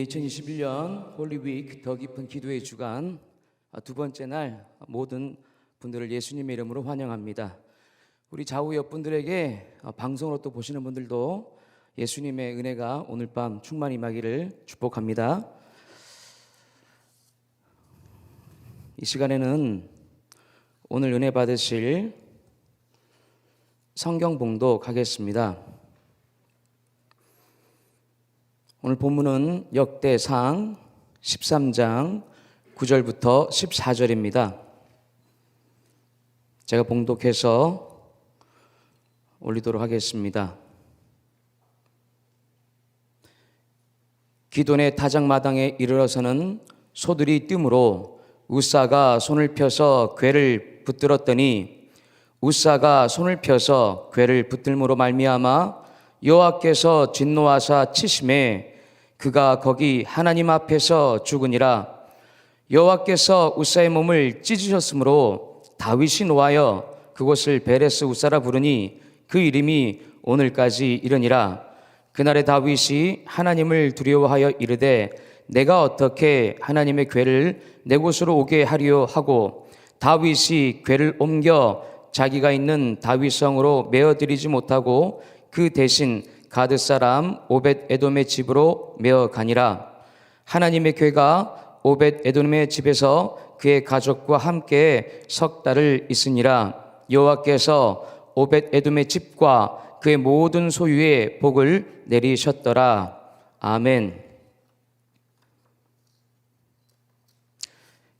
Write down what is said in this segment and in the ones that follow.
2021년 홀리위크 더 깊은 기도의 주간 두 번째 날 모든 분들을 예수님의 이름으로 환영합니다. 우리 좌우 옆분들에게 방송으로 또 보시는 분들도 예수님의 은혜가 오늘 밤 충만히 임하기를 축복합니다. 이 시간에는 오늘 은혜 받으실 성경 봉독하겠습니다. 오늘 본문은 역대상 13장 9절부터 14절입니다. 제가 봉독해서 올리도록 하겠습니다. 기돈의 타작마당에 이르러서는 소들이 뜸으로 우사가 손을 펴서 궤를 붙들었더니 우사가 손을 펴서 궤를 붙들므로 말미암아 여호와께서 진노하사 치심에 그가 거기 하나님 앞에서 죽으니라. 여호와께서 우사의 몸을 찢으셨으므로 다윗이 노하여 그곳을 베레스 우사라 부르니 그 이름이 오늘까지 이르니라. 그날에 다윗이 하나님을 두려워하여 이르되 내가 어떻게 하나님의 궤를 내 곳으로 오게 하리요 하고 다윗이 궤를 옮겨 자기가 있는 다윗성으로 메어드리지 못하고 그 대신 가드 사람 오벳 에돔의 집으로 메어 가니라. 하나님의 궤가 오벳 에돔의 집에서 그의 가족과 함께 석 달을 있으니라. 여호와께서 오벳 에돔의 집과 그의 모든 소유에 복을 내리셨더라. 아멘.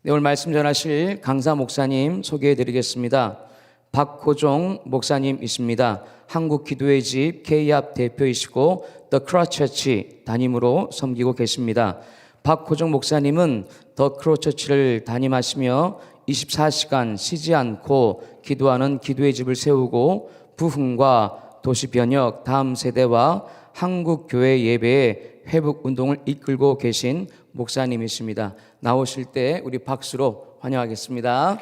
네, 오늘 말씀 전하실 강사 목사님 소개해 드리겠습니다. 박호종 목사님이십니다. 한국 기도의 집 K압 대표이시고 The Cross Church 담임으로 섬기고 계십니다. 박호종 목사님은 The Cross Church를 담임하시며 24시간 쉬지 않고 기도하는 기도의 집을 세우고 부흥과 도시 변혁 다음 세대와 한국 교회 예배의 회복 운동을 이끌고 계신 목사님이십니다. 나오실 때 우리 박수로 환영하겠습니다.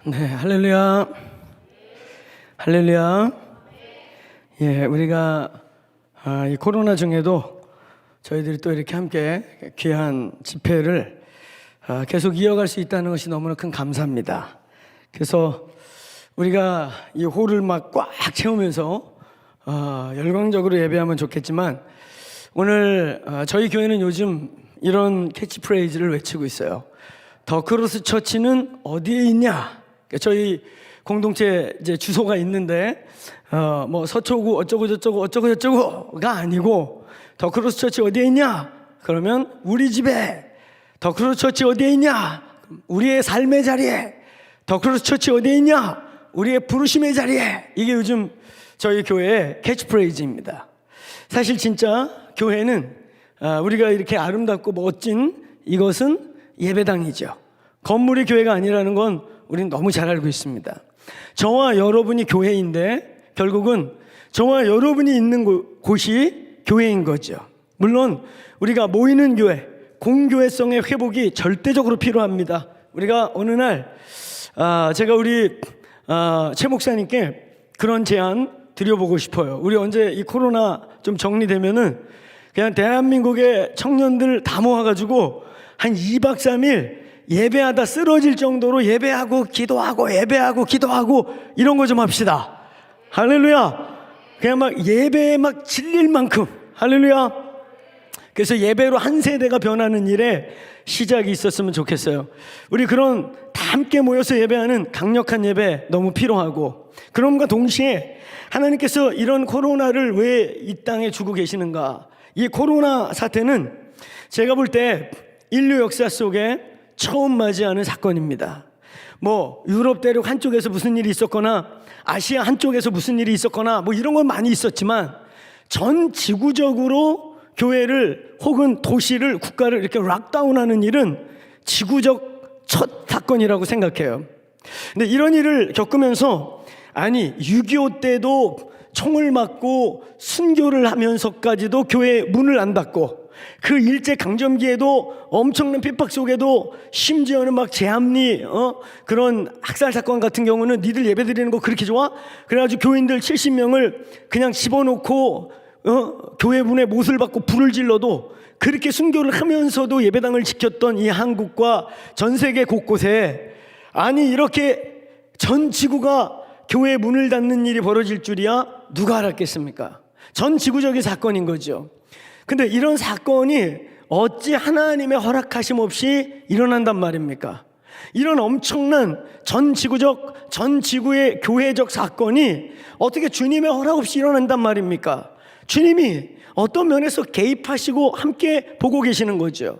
네, 할렐루야. 할렐루야. 예, 우리가 이 코로나 중에도 저희들이 또 이렇게 함께 귀한 집회를 계속 이어갈 수 있다는 것이 너무나 큰 감사합니다. 그래서 우리가 이 홀을 막 꽉 채우면서 열광적으로 예배하면 좋겠지만 오늘 저희 교회는 요즘 이런 캐치프레이즈를 외치고 있어요. 더 크로스 처치는 어디에 있냐? 저희 공동체 이제 주소가 있는데 뭐 서초구 어쩌고 저쩌고가 아니고 더 크로스 처치 어디에 있냐? 그러면 우리 집에. 더 크로스 처치 어디에 있냐? 우리의 삶의 자리에. 더 크로스 처치 어디에 있냐? 우리의 부르심의 자리에. 이게 요즘 저희 교회의 캐치프레이즈입니다. 사실 진짜 교회는 우리가 이렇게 아름답고 멋진 이것은 예배당이죠. 건물이 교회가 아니라는 건 우리는 너무 잘 알고 있습니다. 저와 여러분이 교회인데 결국은 저와 여러분이 있는 곳이 교회인 거죠. 물론 우리가 모이는 교회, 공교회성의 회복이 절대적으로 필요합니다. 우리가 어느 날 제가 우리 최 목사님께 그런 제안 드려보고 싶어요. 우리 언제 이 코로나 좀 정리되면은 그냥 대한민국의 청년들 다 모아가지고 한 2박 3일 예배하다 쓰러질 정도로 예배하고 기도하고 이런 거 좀 합시다. 할렐루야. 그냥 막 예배에 막 질릴 만큼. 할렐루야. 그래서 예배로 한 세대가 변하는 일에 시작이 있었으면 좋겠어요. 우리 그런 다 함께 모여서 예배하는 강력한 예배 너무 필요하고, 그럼과 동시에 하나님께서 이런 코로나를 왜 이 땅에 주고 계시는가? 이 코로나 사태는 제가 볼 때 인류 역사 속에 처음 맞이하는 사건입니다. 뭐 유럽 대륙 한쪽에서 무슨 일이 있었거나 아시아 한쪽에서 무슨 일이 있었거나 뭐 이런 건 많이 있었지만 전 지구적으로 교회를 혹은 도시를 국가를 이렇게 락다운하는 일은 지구적 첫 사건이라고 생각해요. 근데 이런 일을 겪으면서 아니 6.25 때도 총을 맞고 순교를 하면서까지도 교회 문을 안 닫고 그 일제 강점기에도 엄청난 핍박 속에도 심지어는 막 제합리 그런 학살 사건 같은 경우는 니들 예배 드리는 거 그렇게 좋아? 그래가지고 교인들 70명을 그냥 집어넣고 교회 문에 못을 받고 불을 질러도 그렇게 순교를 하면서도 예배당을 지켰던 이 한국과 전 세계 곳곳에, 아니 이렇게 전 지구가 교회 문을 닫는 일이 벌어질 줄이야 누가 알았겠습니까? 전 지구적인 사건인 거죠. 근데 이런 사건이 어찌 하나님의 허락하심 없이 일어난단 말입니까? 이런 엄청난 전 지구의 교회적 사건이 어떻게 주님의 허락 없이 일어난단 말입니까? 주님이 어떤 면에서 개입하시고 함께 보고 계시는 거죠.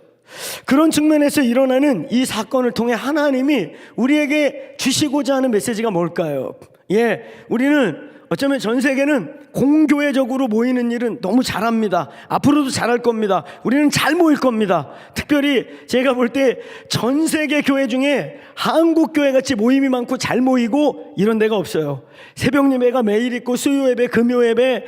그런 측면에서 일어나는 이 사건을 통해 하나님이 우리에게 주시고자 하는 메시지가 뭘까요? 우리는 어쩌면 전 세계는 공교회적으로 모이는 일은 너무 잘합니다. 앞으로도 잘할 겁니다. 우리는 잘 모일 겁니다. 특별히 제가 볼 때 전 세계 교회 중에 한국 교회 같이 모임이 많고 잘 모이고 이런 데가 없어요. 새벽 예배가 매일 있고 수요 예배, 금요 예배,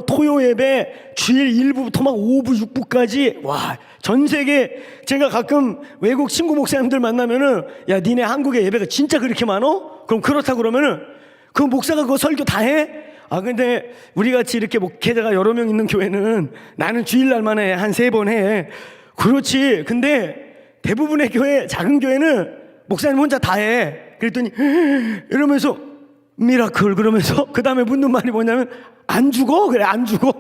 토요 예배, 주일 1부부터 막 5부, 6부까지. 와, 전 세계 제가 가끔 외국 친구 목사님들 만나면은 야, 니네 한국에 예배가 진짜 그렇게 많어? 그럼 그렇다 그러면은 그 목사가 그거 설교 다 해? 근데 우리 같이 이렇게 목회자가 여러 명 있는 교회는 나는 주일날만 해. 한 3번 해. 그렇지. 근데 대부분의 교회, 작은 교회는 목사님 혼자 다 해. 그랬더니 이러면서 미라클 그러면서 그 다음에 묻는 말이 뭐냐면 안 죽어? 그래, 안 죽어.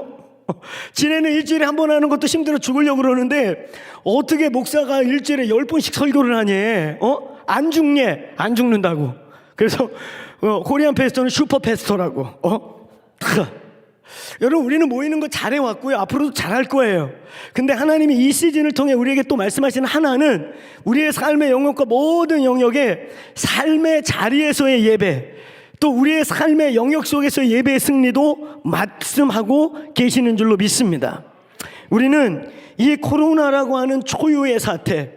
지네는 일주일에 한 번 하는 것도 힘들어 죽으려고 그러는데 어떻게 목사가 일주일에 10번씩 설교를 하니? 안 죽냐? 안 죽는다고. 그래서 코리안 패스터는 슈퍼 패스터라고. 여러분, 우리는 모이는 거 잘해왔고요. 앞으로도 잘할 거예요. 근데 하나님이 이 시즌을 통해 우리에게 또 말씀하시는 하나는 우리의 삶의 영역과 모든 영역에 삶의 자리에서의 예배, 또 우리의 삶의 영역 속에서의 예배의 승리도 말씀하고 계시는 줄로 믿습니다. 우리는 이 코로나라고 하는 초유의 사태,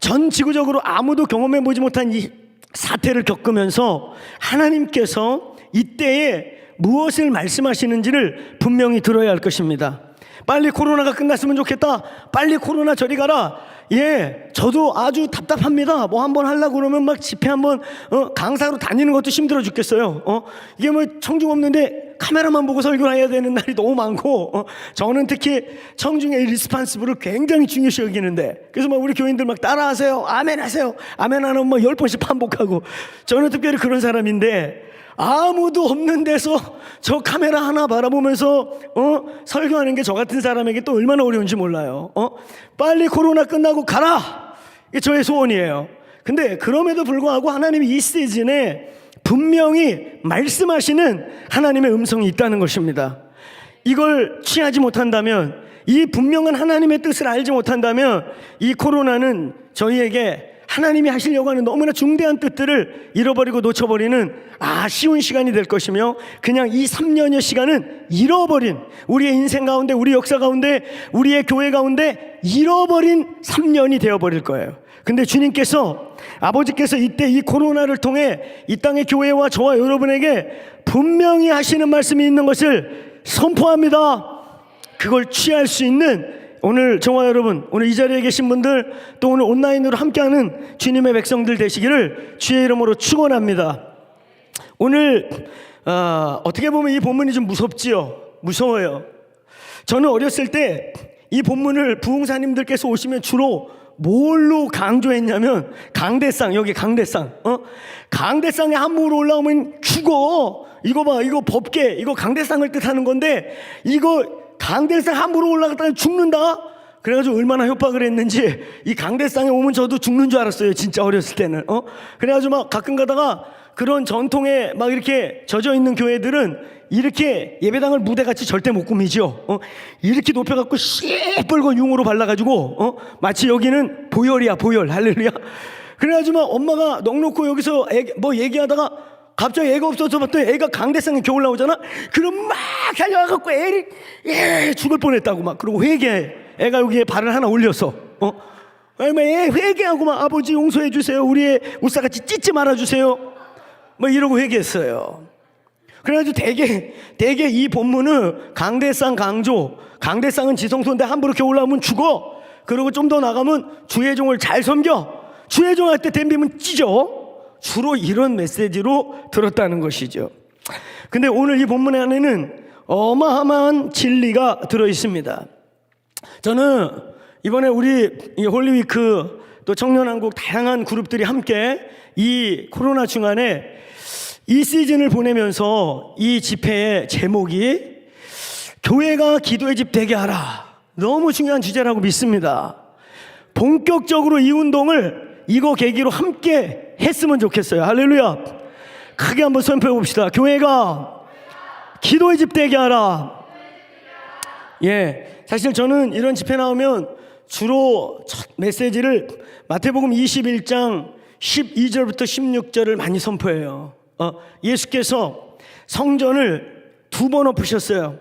전 지구적으로 아무도 경험해보지 못한 이 사태를 겪으면서 하나님께서 이때에 무엇을 말씀하시는지를 분명히 들어야 할 것입니다. 빨리 코로나가 끝났으면 좋겠다. 빨리 코로나 저리 가라. 저도 아주 답답합니다. 뭐 한번 하려고 그러면 막 집회 한번 강사로 다니는 것도 힘들어 죽겠어요. 이게 뭐 청중 없는데 카메라만 보고 설교를 해야 되는 날이 너무 많고, 저는 특히 청중의 리스판스블을 굉장히 중요시 여기는데, 그래서 막 우리 교인들 막 따라하세요. 아멘 하세요. 아멘 하면 뭐 10번씩 반복하고, 저는 특별히 그런 사람인데 아무도 없는 데서 저 카메라 하나 바라보면서 설교하는 게 저 같은 사람에게 또 얼마나 어려운지 몰라요. 빨리 코로나 끝나고 가라, 이게 저의 소원이에요. 근데 그럼에도 불구하고 하나님이 이 시즌에 분명히 말씀하시는 하나님의 음성이 있다는 것입니다. 이걸 취하지 못한다면, 이 분명한 하나님의 뜻을 알지 못한다면 이 코로나는 저희에게 하나님이 하시려고 하는 너무나 중대한 뜻들을 잃어버리고 놓쳐버리는 아쉬운 시간이 될 것이며, 그냥 이 3년여 시간은 잃어버린, 우리의 인생 가운데, 우리 역사 가운데, 우리의 교회 가운데 잃어버린 3년이 되어버릴 거예요. 근데 주님께서, 아버지께서 이때 이 코로나를 통해 이 땅의 교회와 저와 여러분에게 분명히 하시는 말씀이 있는 것을 선포합니다. 그걸 취할 수 있는 오늘 저와 여러분, 오늘 이 자리에 계신 분들, 또 오늘 온라인으로 함께하는 주님의 백성들 되시기를 주의 이름으로 축원합니다. 오늘 어떻게 보면 이 본문이 좀 무섭지요. 무서워요. 저는 어렸을 때 이 본문을 부흥사님들께서 오시면 주로 뭘로 강조했냐면, 강대상, 여기 강대상, 강대상에 한무로 올라오면 죽어. 이거 봐, 이거 법계, 이거 강대상을 뜻하는 건데, 이거 강대상 함부로 올라갔다가 죽는다? 그래가지고 얼마나 협박을 했는지, 이 강대상에 오면 저도 죽는 줄 알았어요, 진짜 어렸을 때는. 그래가지고 막 가끔 가다가 그런 전통에 막 이렇게 젖어 있는 교회들은 이렇게 예배당을 무대같이 절대 못 꾸미죠. 이렇게 높여갖고 시뻘건 융으로 발라가지고 마치 여기는 보혈이야, 보혈. 할렐루야. 그래가지고 막 엄마가 넋놓고 여기서 뭐 얘기하다가 갑자기 애가 없어서 봤더니 애가 강대상에 겨울 나오잖아. 그럼 막 달려와갖고 애를 죽을 뻔했다고 막 그러고 회개해. 애가 여기에 발을 하나 올려서 애 회개하고 막 아버지 용서해 주세요. 우리의 울사같이 찢지 말아주세요. 뭐 이러고 회개했어요. 그래가지고 대개 이 본문은 강대상 강조, 강대상은 지성소인데 함부로 이렇게 올라오면 죽어. 그리고 좀 더 나가면 주의 종을 잘 섬겨. 주의 종 할 때 덤비면 찢어. 주로 이런 메시지로 들었다는 것이죠. 근데 오늘 이 본문 안에는 어마어마한 진리가 들어 있습니다. 저는 이번에 우리 이 홀리위크 또 청년한국 다양한 그룹들이 함께 이 코로나 중간에 이 시즌을 보내면서 이 집회의 제목이 교회가 기도의 집 되게 하라. 너무 중요한 주제라고 믿습니다. 본격적으로 이 운동을 이거 계기로 함께 했으면 좋겠어요. 할렐루야. 크게 한번 선포해 봅시다. 교회가 기도의 집 되게 하라. 예, 사실 저는 이런 집회 나오면 주로 첫 메시지를 마태복음 21장 12절부터 16절을 많이 선포해요. 예수께서 성전을 2번 엎으셨어요.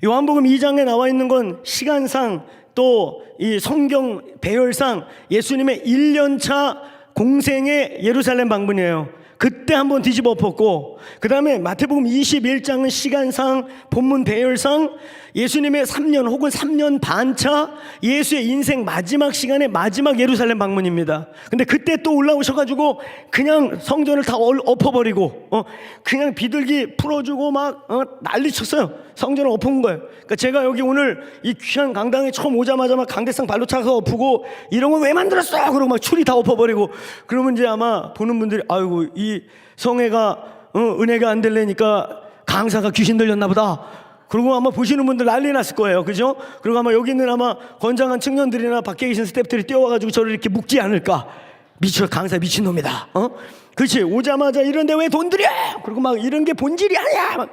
요한복음 2장에 나와 있는 건 시간상 또 이 성경 배열상 예수님의 1년차 공생의 예루살렘 방문이에요. 그때 한번 뒤집어 엎었고, 그 다음에 마태복음 21장은 시간상 본문 배열상 예수님의 3년 혹은 3년 반차 예수의 인생 마지막 시간에 마지막 예루살렘 방문입니다. 근데 그때 또 올라오셔가지고 그냥 성전을 다 엎어버리고 그냥 비둘기 풀어주고 막 난리쳤어요. 성전을 엎은 거예요. 그러니까 제가 여기 오늘 이 귀한 강당에 처음 오자마자 막 강대상 발로 차서 엎고 이런 거 왜 만들었어? 그러고 막 추리 다 엎어버리고 그러면 이제 아마 보는 분들이 아이고 이 성회가 은혜가 안 되려니까 강사가 귀신 들렸나 보다. 그리고 아마 보시는 분들 난리 났을 거예요. 그죠? 그리고 아마 여기 있는 아마 건장한 청년들이나 밖에 계신 스태프들이 뛰어와가지고 저를 이렇게 묶지 않을까. 강사 미친놈이다. 그렇지. 오자마자 이런데 왜 돈 들여? 그리고 막 이런 게 본질이 아니야.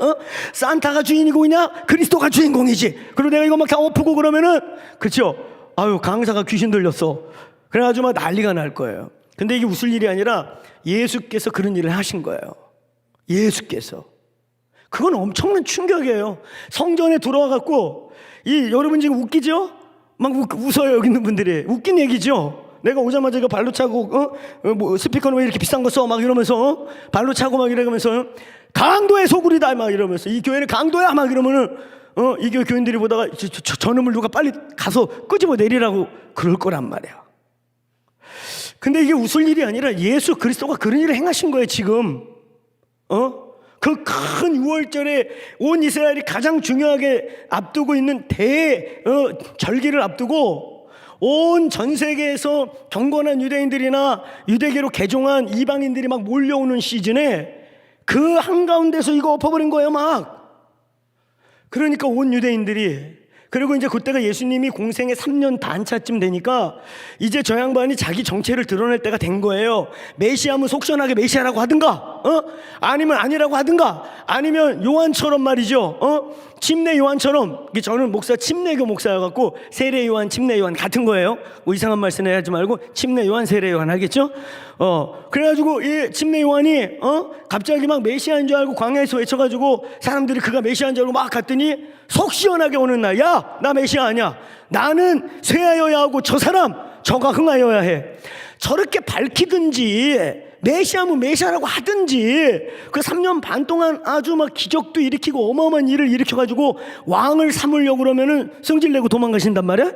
산타가 주인공이냐? 그리스도가 주인공이지. 그리고 내가 이거 막 다 엎고 그러면은, 그렇죠. 아유, 강사가 귀신 들렸어. 그래가지고 막 난리가 날 거예요. 근데 이게 웃을 일이 아니라 예수께서 그런 일을 하신 거예요. 예수께서. 그건 엄청난 충격이에요. 성전에 들어와갖고, 여러분 지금 웃기죠? 막 웃어요, 여기 있는 분들이. 웃긴 얘기죠? 내가 오자마자 이거 발로 차고, 뭐 스피커는 왜 이렇게 비싼 거 써? 막 이러면서, 발로 차고 막 이러면서, 강도의 소굴이다! 막 이러면서, 이 교회는 강도야! 막 이러면은, 이 교회 교인들이 보다가, 저놈을 누가 빨리 가서 끄집어 내리라고 그럴 거란 말이야. 근데 이게 웃을 일이 아니라 예수 그리스도가 그런 일을 행하신 거예요, 지금. 그 큰 6월절에 온 이스라엘이 가장 중요하게 앞두고 있는 절기를 앞두고 온 전 세계에서 경건한 유대인들이나 유대계로 개종한 이방인들이 막 몰려오는 시즌에 그 한가운데서 이거 엎어버린 거예요, 막. 그러니까 온 유대인들이, 그리고 이제 그때가 예수님이 공생의 3년 반차쯤 되니까 이제 저 양반이 자기 정체를 드러낼 때가 된 거예요. 메시아면 속전하게 메시아라고 하든가, 아니면 아니라고 하든가, 아니면 요한처럼 말이죠, 침례 요한처럼. 저는 침례교 목사여갖고 세례 요한, 침례 요한 같은 거예요. 뭐 이상한 말씀 하지 말고 침례 요한, 세례 요한 하겠죠? 그래가지고 이 침례 요한이 갑자기 막 메시아인 줄 알고 광야에서 외쳐가지고 사람들이 그가 메시아인 줄 알고 막 갔더니 속 시원하게 오는 날, 야, 나 메시아 아니야. 나는 쇠하여야 하고 저가 흥하여야 해. 저렇게 밝히든지 메시아면 메시아라고 하든지 그 3년 반 동안 아주 막 기적도 일으키고 어마어마한 일을 일으켜가지고 왕을 삼으려고 그러면은 성질내고 도망가신단 말이야?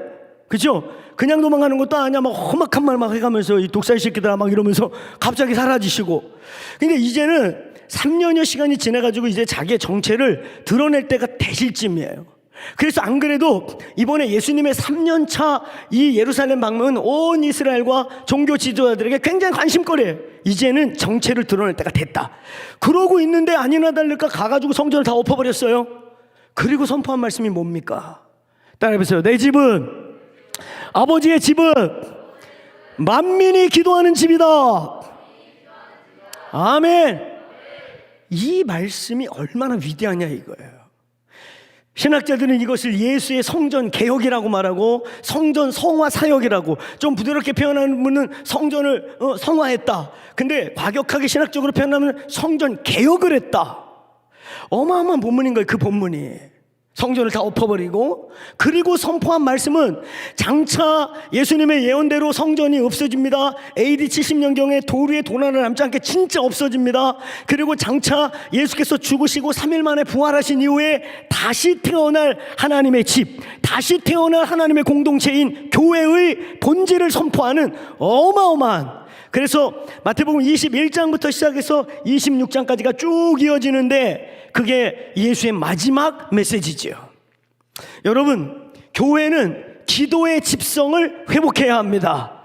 그죠? 그냥 도망가는 것도 아니야. 막 험악한 말 막 해가면서 이 독살 새끼들아 막 이러면서 갑자기 사라지시고. 근데 이제는 3년여 시간이 지나가지고 이제 자기의 정체를 드러낼 때가 되실 쯤이에요. 그래서 안 그래도 이번에 예수님의 3년차 이 예루살렘 방문은 온 이스라엘과 종교 지도자들에게 굉장히 관심거리예요. 이제는 정체를 드러낼 때가 됐다. 그러고 있는데 아니나 다를까 가가지고 성전을 다 엎어버렸어요. 그리고 선포한 말씀이 뭡니까? 따라해보세요. 내 집은, 아버지의 집은 만민이 기도하는 집이다. 아멘. 이 말씀이 얼마나 위대하냐 이거예요. 신학자들은 이것을 예수의 성전 개혁이라고 말하고 성전 성화 사역이라고, 좀 부드럽게 표현하는 분은 성전을 성화했다. 근데 과격하게 신학적으로 표현하면 성전 개혁을 했다. 어마어마한 본문인 거예요, 그 본문이. 성전을 다 엎어버리고, 그리고 선포한 말씀은 장차 예수님의 예언대로 성전이 없어집니다. AD 70년경에 돌 위에 돌 하나 남지 않게 진짜 없어집니다. 그리고 장차 예수께서 죽으시고 3일 만에 부활하신 이후에 다시 태어날 하나님의 집, 다시 태어날 하나님의 공동체인 교회의 본질을 선포하는 어마어마한, 그래서 마태복음 21장부터 시작해서 26장까지가 쭉 이어지는데 그게 예수의 마지막 메시지지요. 여러분, 교회는 기도의 집성을 회복해야 합니다.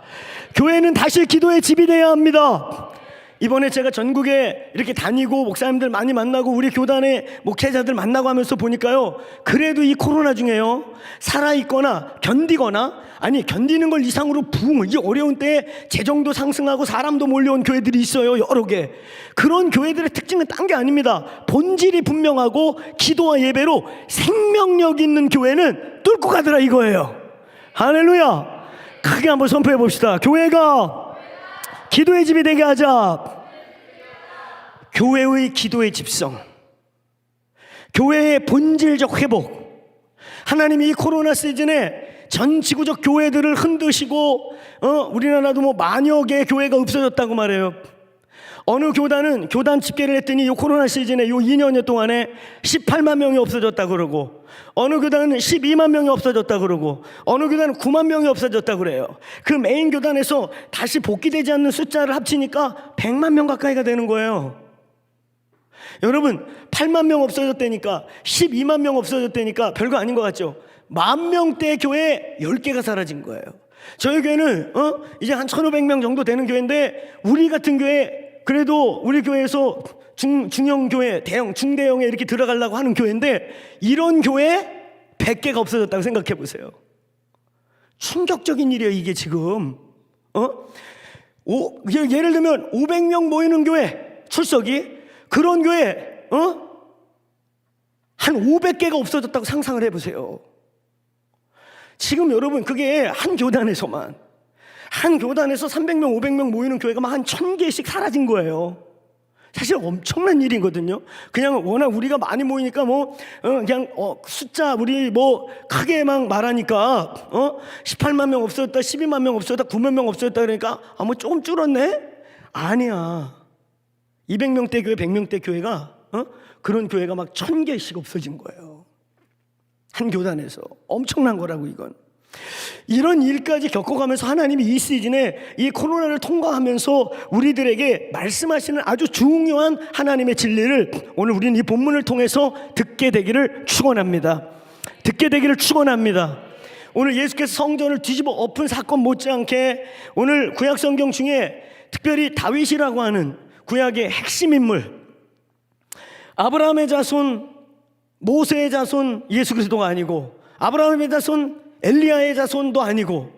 교회는 다시 기도의 집이 되어야 합니다. 이번에 제가 전국에 이렇게 다니고 목사님들 많이 만나고 우리 교단의 목회자들 만나고 하면서 보니까요, 그래도 이 코로나 중에요, 살아있거나 견디거나, 아니 견디는 걸 이상으로 이 어려운 때에 재정도 상승하고 사람도 몰려온 교회들이 있어요. 여러 개. 그런 교회들의 특징은 딴 게 아닙니다. 본질이 분명하고 기도와 예배로 생명력 있는 교회는 뚫고 가더라 이거예요. 할렐루야. 크게 한번 선포해 봅시다. 교회가 기도의 집이 되게 하자. 교회의 기도의 집성, 교회의 본질적 회복. 하나님이 이 코로나 시즌에 전 지구적 교회들을 흔드시고, 우리나라도 뭐 만여 개의 교회가 없어졌다고 말해요. 어느 교단은 교단 집계를 했더니 이 코로나 시즌에 이 2년여 동안에 18만 명이 없어졌다 그러고, 어느 교단은 12만 명이 없어졌다 그러고, 어느 교단은 9만 명이 없어졌다 그래요. 그 메인 교단에서 다시 복귀되지 않는 숫자를 합치니까 100만 명 가까이가 되는 거예요. 여러분, 8만 명 없어졌다니까, 12만 명 없어졌다니까 별거 아닌 것 같죠? 10,000명대 교회 10개가 사라진 거예요. 저희 교회는 이제 한 1,500명 정도 되는 교회인데, 우리 같은 교회, 그래도 우리 교회에서 중형 교회, 대형, 중대형에 이렇게 들어가려고 하는 교회인데, 이런 교회 100개가 없어졌다고 생각해 보세요. 충격적인 일이에요 이게 지금. 예를 들면 500명 모이는 교회 출석이, 그런 교회 한 500개가 없어졌다고 상상을 해보세요. 지금 여러분, 그게 한 교단에서 300명 500명 모이는 교회가 막 한 1,000개씩 사라진 거예요. 사실 엄청난 일이거든요. 그냥 워낙 우리가 많이 모이니까 그냥 숫자 우리 크게 막 말하니까 18만 명 없어졌다, 12만 명 없어졌다, 9만 명 없어졌다 그러니까 조금 줄었네? 아니야. 200명대 교회, 100명대 교회가 그런 교회가 막 1,000개씩 없어진 거예요. 한 교단에서. 엄청난 거라고 이건. 이런 일까지 겪어가면서 하나님이 이 시즌에 이 코로나를 통과하면서 우리들에게 말씀하시는 아주 중요한 하나님의 진리를 오늘 우리는 이 본문을 통해서 듣게 되기를 축원합니다. 듣게 되기를 축원합니다. 오늘 예수께서 성전을 뒤집어 엎은 사건 못지않게 오늘 구약 성경 중에 특별히 다윗이라고 하는 구약의 핵심 인물, 아브라함의 자손, 모세의 자손 예수 그리스도가 아니고, 아브라함의 자손 엘리야의 자손도 아니고,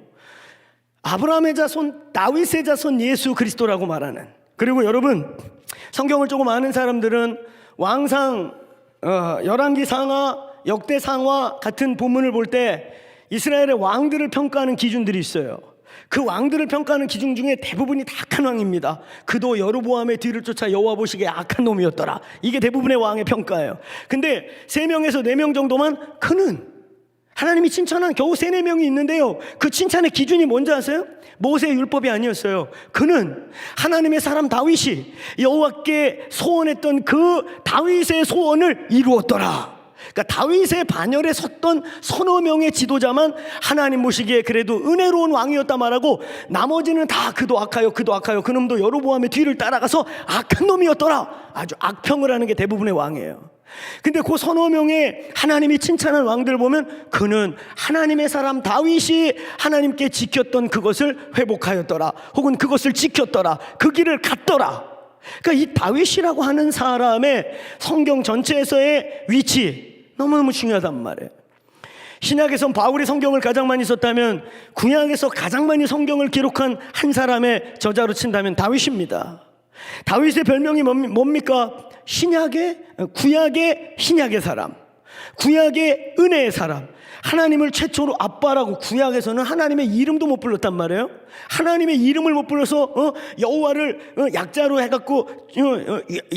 아브라함의 자손 다윗의 자손 예수 그리스도라고 말하는. 그리고 여러분, 성경을 조금 아는 사람들은 왕상, 열왕기상하, 역대상하 같은 본문을 볼 때 이스라엘의 왕들을 평가하는 기준들이 있어요. 그 왕들을 평가하는 기준 중에 대부분이 다 악한 왕입니다. 그도 여로보암의 뒤를 쫓아 여호와 보시기에 악한 놈이었더라. 이게 대부분의 왕의 평가예요. 근데 3명에서 4명 정도만 그는, 하나님이 칭찬한 겨우 3-4명이 있는데요, 그 칭찬의 기준이 뭔지 아세요? 모세의 율법이 아니었어요. 그는 하나님의 사람 다윗이 여호와께 소원했던 그 다윗의 소원을 이루었더라. 그러니까 다윗의 반열에 섰던 3-4명의 지도자만 하나님 보시기에 그래도 은혜로운 왕이었다 말하고, 나머지는 다 그도 악하여 그놈도 여로보암의 뒤를 따라가서 악한 놈이었더라. 아주 악평을 하는 게 대부분의 왕이에요. 근데 그 3-4명의 하나님이 칭찬한 왕들 보면 그는 하나님의 사람 다윗이 하나님께 지켰던 그것을 회복하였더라, 혹은 그것을 지켰더라, 그 길을 갔더라. 그러니까 이 다윗이라고 하는 사람의 성경 전체에서의 위치 너무너무 중요하단 말이에요. 신약에선 바울이 성경을 가장 많이 썼다면 구약에서 가장 많이 성경을 기록한 한 사람의 저자로 친다면 다윗입니다. 다윗의 별명이 뭡니까? 구약의 신약의 사람, 구약의 은혜의 사람. 하나님을 최초로 아빠라고, 구약에서는 하나님의 이름도 못 불렀단 말이에요. 하나님의 이름을 못 불러서 여호와를 약자로 해갖고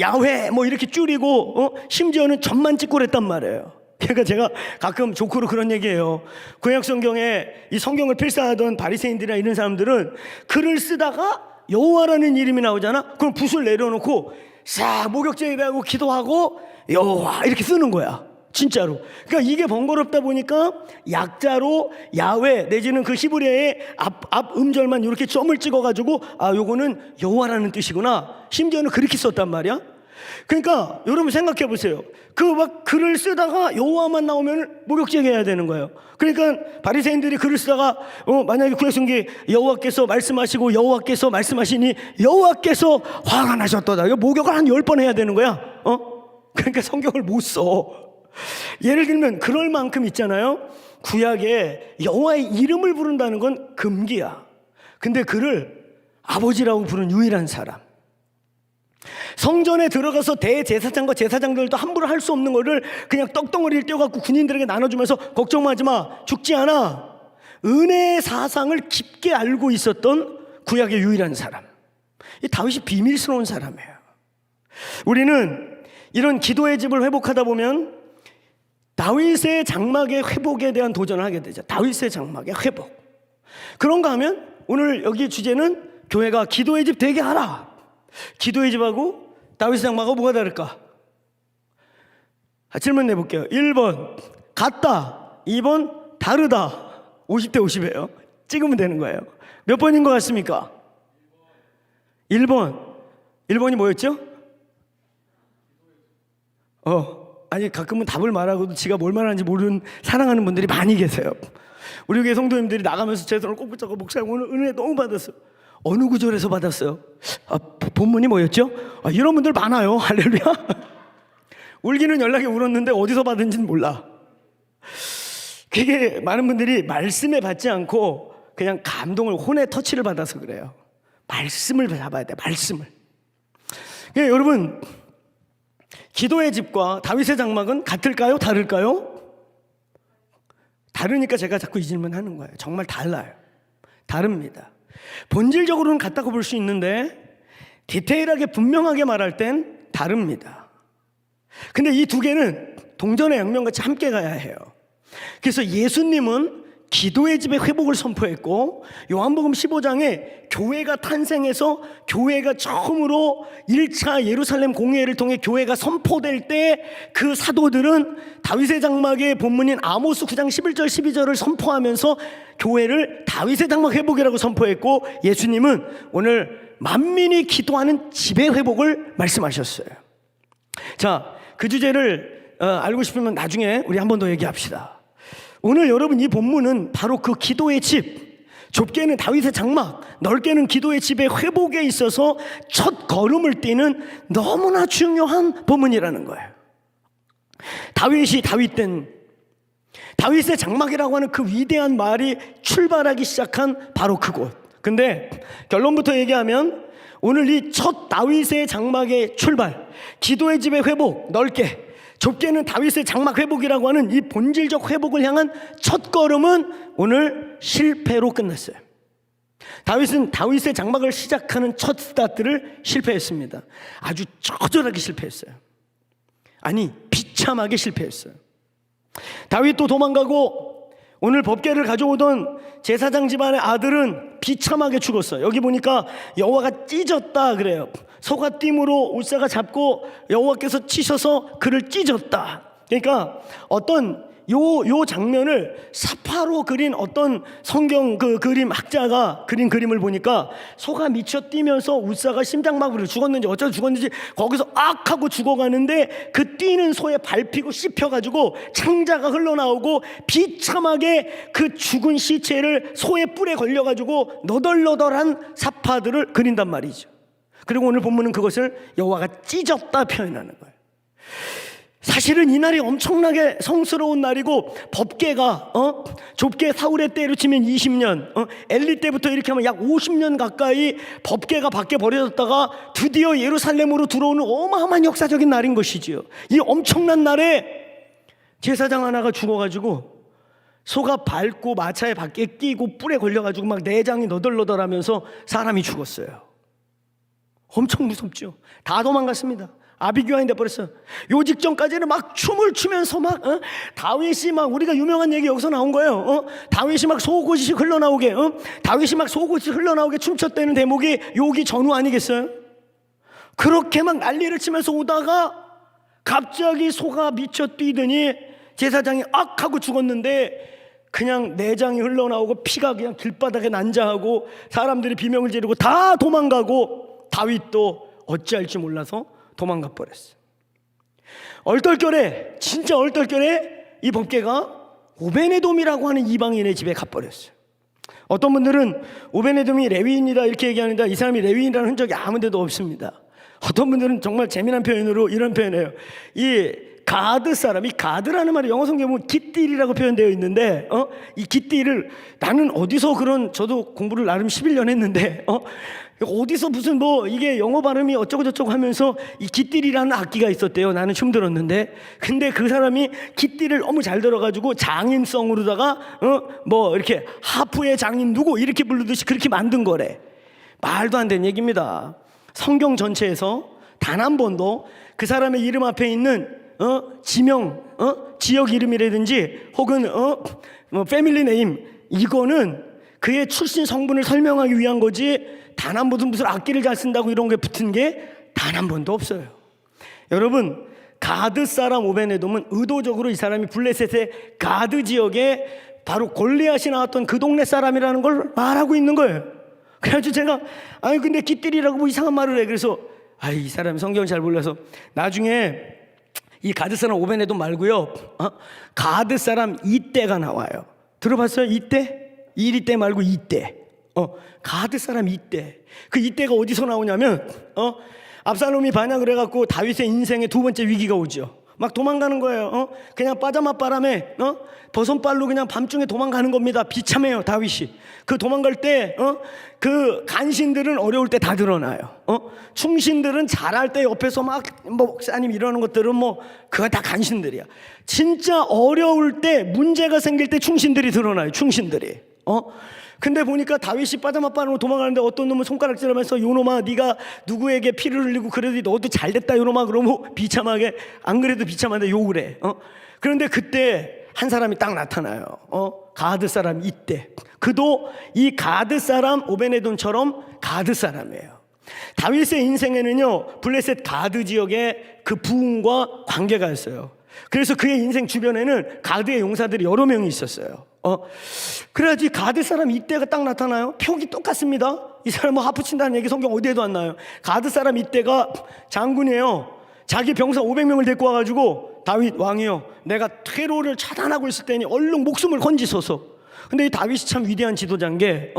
야훼 이렇게 줄이고 심지어는 점만 찍고 그랬단 말이에요. 그러니까 제가 가끔 조크로 그런 얘기해요. 구약 성경에 이 성경을 필사하던 바리새인들이나 이런 사람들은 글을 쓰다가 여호와라는 이름이 나오잖아. 그럼 붓을 내려놓고 싹 목욕제기하고 기도하고 여호와 이렇게 쓰는 거야. 진짜로. 그러니까 이게 번거롭다 보니까 약자로 야훼 내지는 그 히브리어의 앞 음절만 이렇게 점을 찍어가지고 아 요거는 여호와라는 뜻이구나. 심지어는 그렇게 썼단 말이야. 그러니까 여러분 생각해 보세요. 그 막 글을 쓰다가 여호와만 나오면 목욕제기 해야 되는 거예요. 그러니까 바리새인들이 글을 쓰다가 만약에 구약성경에 여호와께서 말씀하시고 여호와께서 말씀하시니 여호와께서 화가 나셨도다. 이거 목욕을 한 10번 해야 되는 거야. 그러니까 성경을 못 써. 예를 들면 그럴 만큼 있잖아요. 구약에 여호와의 이름을 부른다는 건 금기야. 근데 그를 아버지라고 부른 유일한 사람. 성전에 들어가서 대제사장과 제사장들도 함부로 할 수 없는 거를 그냥 떡덩어리를 떼어갖고 군인들에게 나눠주면서 걱정하지 마, 죽지 않아. 은혜의 사상을 깊게 알고 있었던 구약의 유일한 사람. 이 다윗이 비밀스러운 사람이에요. 우리는 이런 기도의 집을 회복하다 보면 다윗의 장막의 회복에 대한 도전을 하게 되죠. 다윗의 장막의 회복. 그런가 하면 오늘 여기 주제는 교회가 기도의 집 되게 하라. 기도의 집하고 다윗의 장막하고 뭐가 다를까? 질문 내볼게요. 1번 같다, 2번 다르다. 50대 50이에요. 찍으면 되는 거예요. 몇 번인 것 같습니까? 1번이 뭐였죠? 아니 가끔은 답을 말하고도 지가 뭘 말하는지 모르는 사랑하는 분들이 많이 계세요. 우리 교회 성도님들이 나가면서 제 손을 꼭 붙잡고 목사님 오늘 은혜 너무 받았어요. 어느 구절에서 받았어요? 본문이 뭐였죠? 이런 분들 많아요. 할렐루야. 울기는 연락이 울었는데 어디서 받은지는 몰라. 그게 많은 분들이 말씀에 받지 않고 그냥 감동을 혼의 터치를 받아서 그래요. 말씀을 잡아야 돼. 말씀을. 그러니까 여러분 기도의 집과 다윗의 장막은 같을까요? 다를까요? 다르니까 제가 자꾸 이 질문하는 거예요. 정말 달라요. 다릅니다. 본질적으로는 같다고 볼 수 있는데 디테일하게 분명하게 말할 땐 다릅니다. 근데 이 두 개는 동전의 양면같이 함께 가야 해요. 그래서 예수님은 기도의 집의 회복을 선포했고 요한복음 15장에 교회가 탄생해서 교회가 처음으로 1차 예루살렘 공회를 통해 교회가 선포될 때 그 사도들은 다윗의 장막의 본문인 아모스 9장 11절 12절을 선포하면서 교회를 다윗의 장막 회복이라고 선포했고 예수님은 오늘 만민이 기도하는 집의 회복을 말씀하셨어요. 자, 그 주제를 알고 싶으면 나중에 우리 한 번 더 얘기합시다. 오늘 여러분 이 본문은 바로 그 기도의 집, 좁게는 다윗의 장막, 넓게는 기도의 집의 회복에 있어서 첫 걸음을 띄는 너무나 중요한 본문이라는 거예요. 다윗이 다윗된 다윗의 장막이라고 하는 그 위대한 말이 출발하기 시작한 바로 그곳. 근데 결론부터 얘기하면 오늘 이 첫 다윗의 장막의 출발, 기도의 집의 회복, 넓게 좁게는 다윗의 장막 회복이라고 하는 이 본질적 회복을 향한 첫 걸음은 오늘 실패로 끝났어요. 다윗은 다윗의 장막을 시작하는 첫 스타트를 실패했습니다. 아주 처절하게 실패했어요. 아니 비참하게 실패했어요. 다윗도 도망가고 오늘 법궤를 가져오던 제사장 집안의 아들은 비참하게 죽었어요. 여기 보니까 여호와가 찢었다 그래요. 소가띠으로 우사가 잡고 여호와께서 치셔서 그를 찢었다. 그러니까 어떤 요 장면을 사파로 그린 어떤 성경 그 그림 학자가 그린 그림을 보니까 소가 미쳐 뛰면서 우사가 심장마비로 죽었는지 어쩌다 죽었는지 거기서 악 하고 죽어가는데 그 뛰는 소에 밟히고 씹혀가지고 창자가 흘러나오고 비참하게 그 죽은 시체를 소의 뿔에 걸려가지고 너덜너덜한 사파들을 그린단 말이죠. 그리고 오늘 본문은 그것을 여호와가 찢었다 표현하는 거예요. 사실은 이날이 엄청나게 성스러운 날이고 법궤가 좁게 사울의 때로 치면 20년 엘리 때부터 이렇게 하면 약 50년 가까이 법궤가 밖에 버려졌다가 드디어 예루살렘으로 들어오는 어마어마한 역사적인 날인 것이지요. 이 엄청난 날에 제사장 하나가 죽어가지고 소가 밟고 마차에 밖에 끼고 뿔에 걸려가지고 막 내장이 너덜너덜하면서 사람이 죽었어요. 엄청 무섭죠. 다 도망갔습니다. 아비규환이 돼버렸어. 요 직전까지는 막 춤을 추면서 막 다윗이 막, 우리가 유명한 얘기 여기서 나온 거예요. 다윗이 막 속옷이 흘러나오게, 다윗이 막 속옷이 흘러나오게 춤췄다는 대목이 요기 전후 아니겠어요? 그렇게 막 난리를 치면서 오다가 갑자기 소가 미쳐 뛰더니 제사장이 악 하고 죽었는데 그냥 내장이 흘러나오고 피가 그냥 길바닥에 난자하고 사람들이 비명을 지르고 다 도망가고 다윗도 어찌할지 몰라서 도망가 버렸어요. 얼떨결에, 진짜 얼떨결에 이 법궤가 오베네돔이라고 하는 이방인의 집에 가버렸어요. 어떤 분들은 오베네돔이 레위인이다 이렇게 얘기하는데 이 사람이 레위인이라는 흔적이 아무 데도 없습니다. 어떤 분들은 정말 재미난 표현으로 이런 표현해요. 이 가드 사람, 이 가드라는 말이 영어 성경에 보면 깃딜이라고 표현되어 있는데 이 깃딜을 나는 어디서 그런, 저도 공부를 나름 11년 했는데 어디서 무슨 뭐 이게 영어 발음이 어쩌고 저쩌고 하면서 이 깃딜이라는 악기가 있었대요. 나는 춤 들었는데 근데 그 사람이 깃딜을 너무 잘 들어가지고 장인성으로다가 뭐 이렇게 하프의 장인 누구 이렇게 부르듯이 그렇게 만든 거래. 말도 안 되는 얘기입니다. 성경 전체에서 단 한 번도 그 사람의 이름 앞에 있는 지명, 지역 이름이라든지 혹은 뭐 패밀리 네임, 이거는 그의 출신 성분을 설명하기 위한 거지 단 한 번도 무슨 악기를 잘 쓴다고 이런 게 붙은 게 단 한 번도 없어요. 여러분, 가드 사람 오베네돔은 의도적으로 이 사람이 블레셋의 가드 지역에 바로 골리앗이 나왔던 그 동네 사람이라는 걸 말하고 있는 거예요. 그래가지고 제가 아니 근데 깃들이라고 뭐 이상한 말을 해. 그래서 이 사람이 성경을 잘 몰라서 나중에 이 가드 사람 오베네돔 말고요 가드 사람 이때가 나와요. 들어봤어요? 이때? 이때 말고 이때. 가드 사람 이때. 그 이때가 어디서 나오냐면 압살롬이 반역을 해갖고 다윗의 인생의 두 번째 위기가 오죠. 막 도망가는 거예요. 그냥 빠자마 바람에 버선발로 그냥 밤중에 도망가는 겁니다. 비참해요 다윗이. 그 도망갈 때 그 간신들은 어려울 때 다 드러나요. 충신들은 잘할 때 옆에서 막 뭐 목사님 이러는 것들은 뭐 그거 다 간신들이야. 진짜 어려울 때 문제가 생길 때 충신들이 드러나요. 충신들이. 근데 보니까 다윗이 빠자마빠로 도망가는데 어떤 놈은 손가락질하면서 요놈아 네가 누구에게 피를 흘리고 그래도 너도 잘됐다 요놈아 그러고 비참하게 안 그래도 비참한데 욕을 해. 그런데 그때 한 사람이 딱 나타나요. 가드 사람 이때. 그도 이 가드 사람 오베네돔처럼 가드 사람이에요. 다윗의 인생에는요 블레셋 가드 지역의 그 부흥과 관계가 있어요. 그래서 그의 인생 주변에는 가드의 용사들이 여러 명이 있었어요. 그래야지 가드 사람 이때가 딱 나타나요. 표기 똑같습니다. 이 사람 뭐 하프 친다는 얘기 성경 어디에도 안 나와요. 가드 사람 이때가 장군이에요. 자기 병사 500명을 데리고 와가지고 다윗 왕이요 내가 테러를 차단하고 있을 때니 얼른 목숨을 건지소서. 근데 이 다윗이 참 위대한 지도자인 게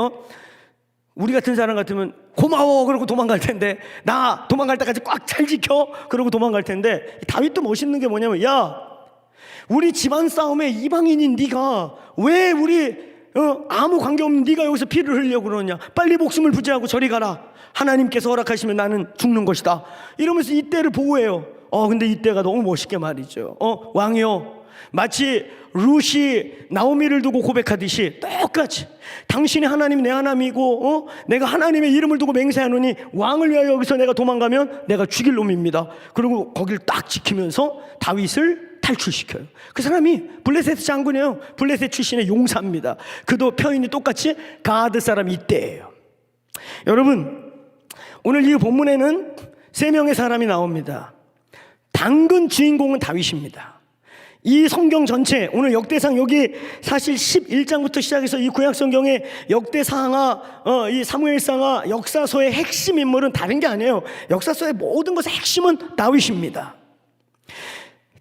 우리 같은 사람 같으면 고마워 그러고 도망갈 텐데 나 도망갈 때까지 꽉 잘 지켜 그러고 도망갈 텐데 다윗도 멋있는 게 뭐냐면 야 우리 집안 싸움에 이방인인 네가 왜 우리 아무 관계없는 네가 여기서 피를 흘리려고 그러냐. 빨리 목숨을 부지하고 저리 가라. 하나님께서 허락하시면 나는 죽는 것이다. 이러면서 이때를 보호해요. 근데 이때가 너무 멋있게 말이죠. 왕이요 마치 룻이 나오미를 두고 고백하듯이 똑같이 당신이 하나님 내 하나님이고 내가 하나님의 이름을 두고 맹세하노니 왕을 위하여 여기서 내가 도망가면 내가 죽일 놈입니다. 그리고 거길 딱 지키면서 다윗을 탈출시켜요. 그 사람이 블레셋 장군이에요. 블레셋 출신의 용사입니다. 그도 표현이 똑같이 가드 사람 이때예요. 여러분 오늘 이 본문에는 3명의 사람이 나옵니다. 당근 주인공은 다윗입니다. 이 성경 전체 오늘 역대상 여기 사실 11장부터 시작해서 이 구약 성경의 역대상하 이 사무엘상하 역사서의 핵심 인물은 다른 게 아니에요. 역사서의 모든 것의 핵심은 다윗입니다.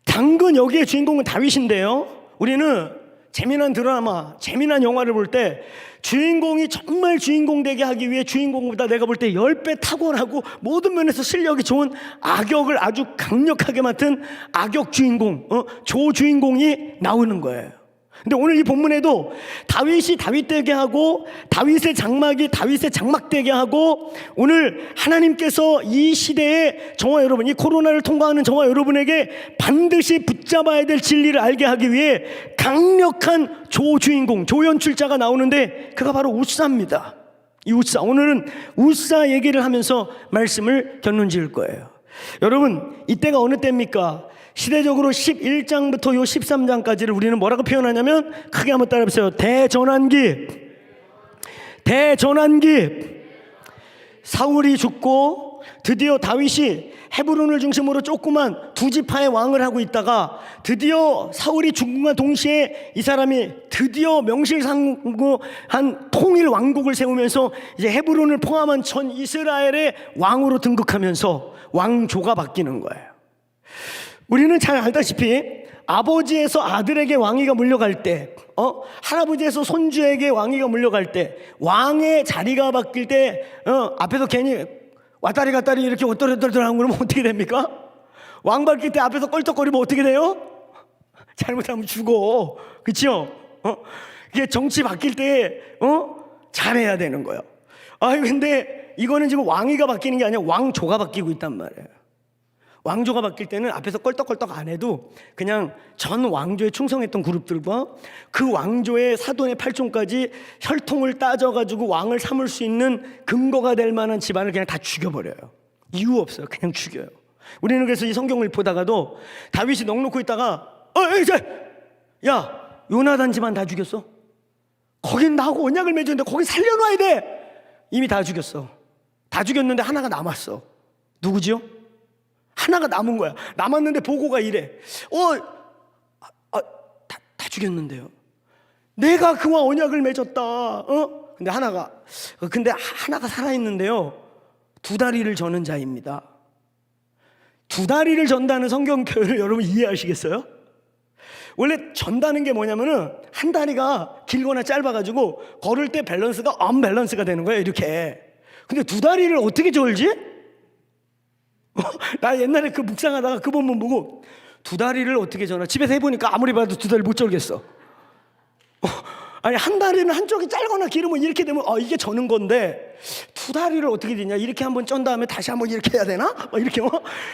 당근 여기에 주인공은 다윗인데요 우리는 재미난 드라마 재미난 영화를 볼 때 주인공이 정말 주인공 되게 하기 위해 주인공보다 내가 볼 때 10배 탁월하고 모든 면에서 실력이 좋은 악역을 아주 강력하게 맡은 악역 주인공 조주인공이 나오는 거예요. 근데 오늘 이 본문에도 다윗이 다윗 되게 하고 다윗의 장막이 다윗의 장막 되게 하고 오늘 하나님께서 이 시대에 저와 여러분 이 코로나를 통과하는 저와 여러분에게 반드시 붙잡아야 될 진리를 알게 하기 위해 강력한 조주인공 조연출자가 나오는데 그가 바로 웃사입니다. 이 웃사 오늘은 웃사 얘기를 하면서 말씀을 결론 지을 거예요. 여러분, 이때가 어느 때입니까? 시대적으로 11장부터 요 13장까지를 우리는 뭐라고 표현하냐면, 크게 한번 따라해보세요. 대전환기. 대전환기. 사울이 죽고 드디어 다윗이 헤브론을 중심으로 조그만 두 지파의 왕을 하고 있다가, 드디어 사울이 죽음과 동시에 이 사람이 드디어 명실상부한 통일 왕국을 세우면서 이제 헤브론을 포함한 전 이스라엘의 왕으로 등극하면서 왕조가 바뀌는 거예요. 우리는 잘 알다시피 아버지에서 아들에게 왕위가 물려갈 때, 할아버지에서 손주에게 왕위가 물려갈 때, 왕의 자리가 바뀔 때, 앞에서 괜히 왔다리 갔다리 이렇게 어떨어떨 하는 그러면 어떻게 됩니까? 왕 바뀔 때 앞에서 껄떡거리면 어떻게 돼요? 잘못하면 죽어. 그렇죠? 이게 정치 바뀔 때 잘해야 되는 거예요. 근데 이거는 지금 왕위가 바뀌는 게 아니라 왕조가 바뀌고 있단 말이에요. 왕조가 바뀔 때는 앞에서 껄떡껄떡 안 해도 그냥 전 왕조에 충성했던 그룹들과 그 왕조의 사돈의 팔촌까지 혈통을 따져가지고 왕을 삼을 수 있는 근거가 될 만한 집안을 그냥 다 죽여버려요. 이유 없어요. 그냥 죽여요. 우리는 그래서 이 성경을 보다가도 다윗이 넋놓고 있다가 야, 요나단 집안 다 죽였어. 거긴 나하고 언약을 맺었는데 거기 살려놔야 돼. 이미 다 죽였어. 다 죽였는데 하나가 남았어. 누구지요? 하나가 남은 거야. 남았는데 보고가 이래. 다 죽였는데요. 내가 그와 언약을 맺었다. 근데 하나가 살아있는데요. 두 다리를 저는 자입니다. 두 다리를 전다는 성경 표현을 여러분 이해하시겠어요? 원래 전다는 게 뭐냐면은 한 다리가 길거나 짧아가지고 걸을 때 밸런스가 언밸런스가 되는 거예요. 이렇게. 근데 두 다리를 어떻게 절지? 나 옛날에 그 묵상하다가 그 본문 보고 두 다리를 어떻게 저나, 집에서 해보니까 아무리 봐도 두 다리 못 절겠어. 아니, 한 다리는 한쪽이 짧거나 길으면 이렇게 되면 이게 저는 건데, 두 다리를 어떻게 되냐, 이렇게 한번 쩐 다음에 다시 한번 이렇게 해야 되나? 이렇게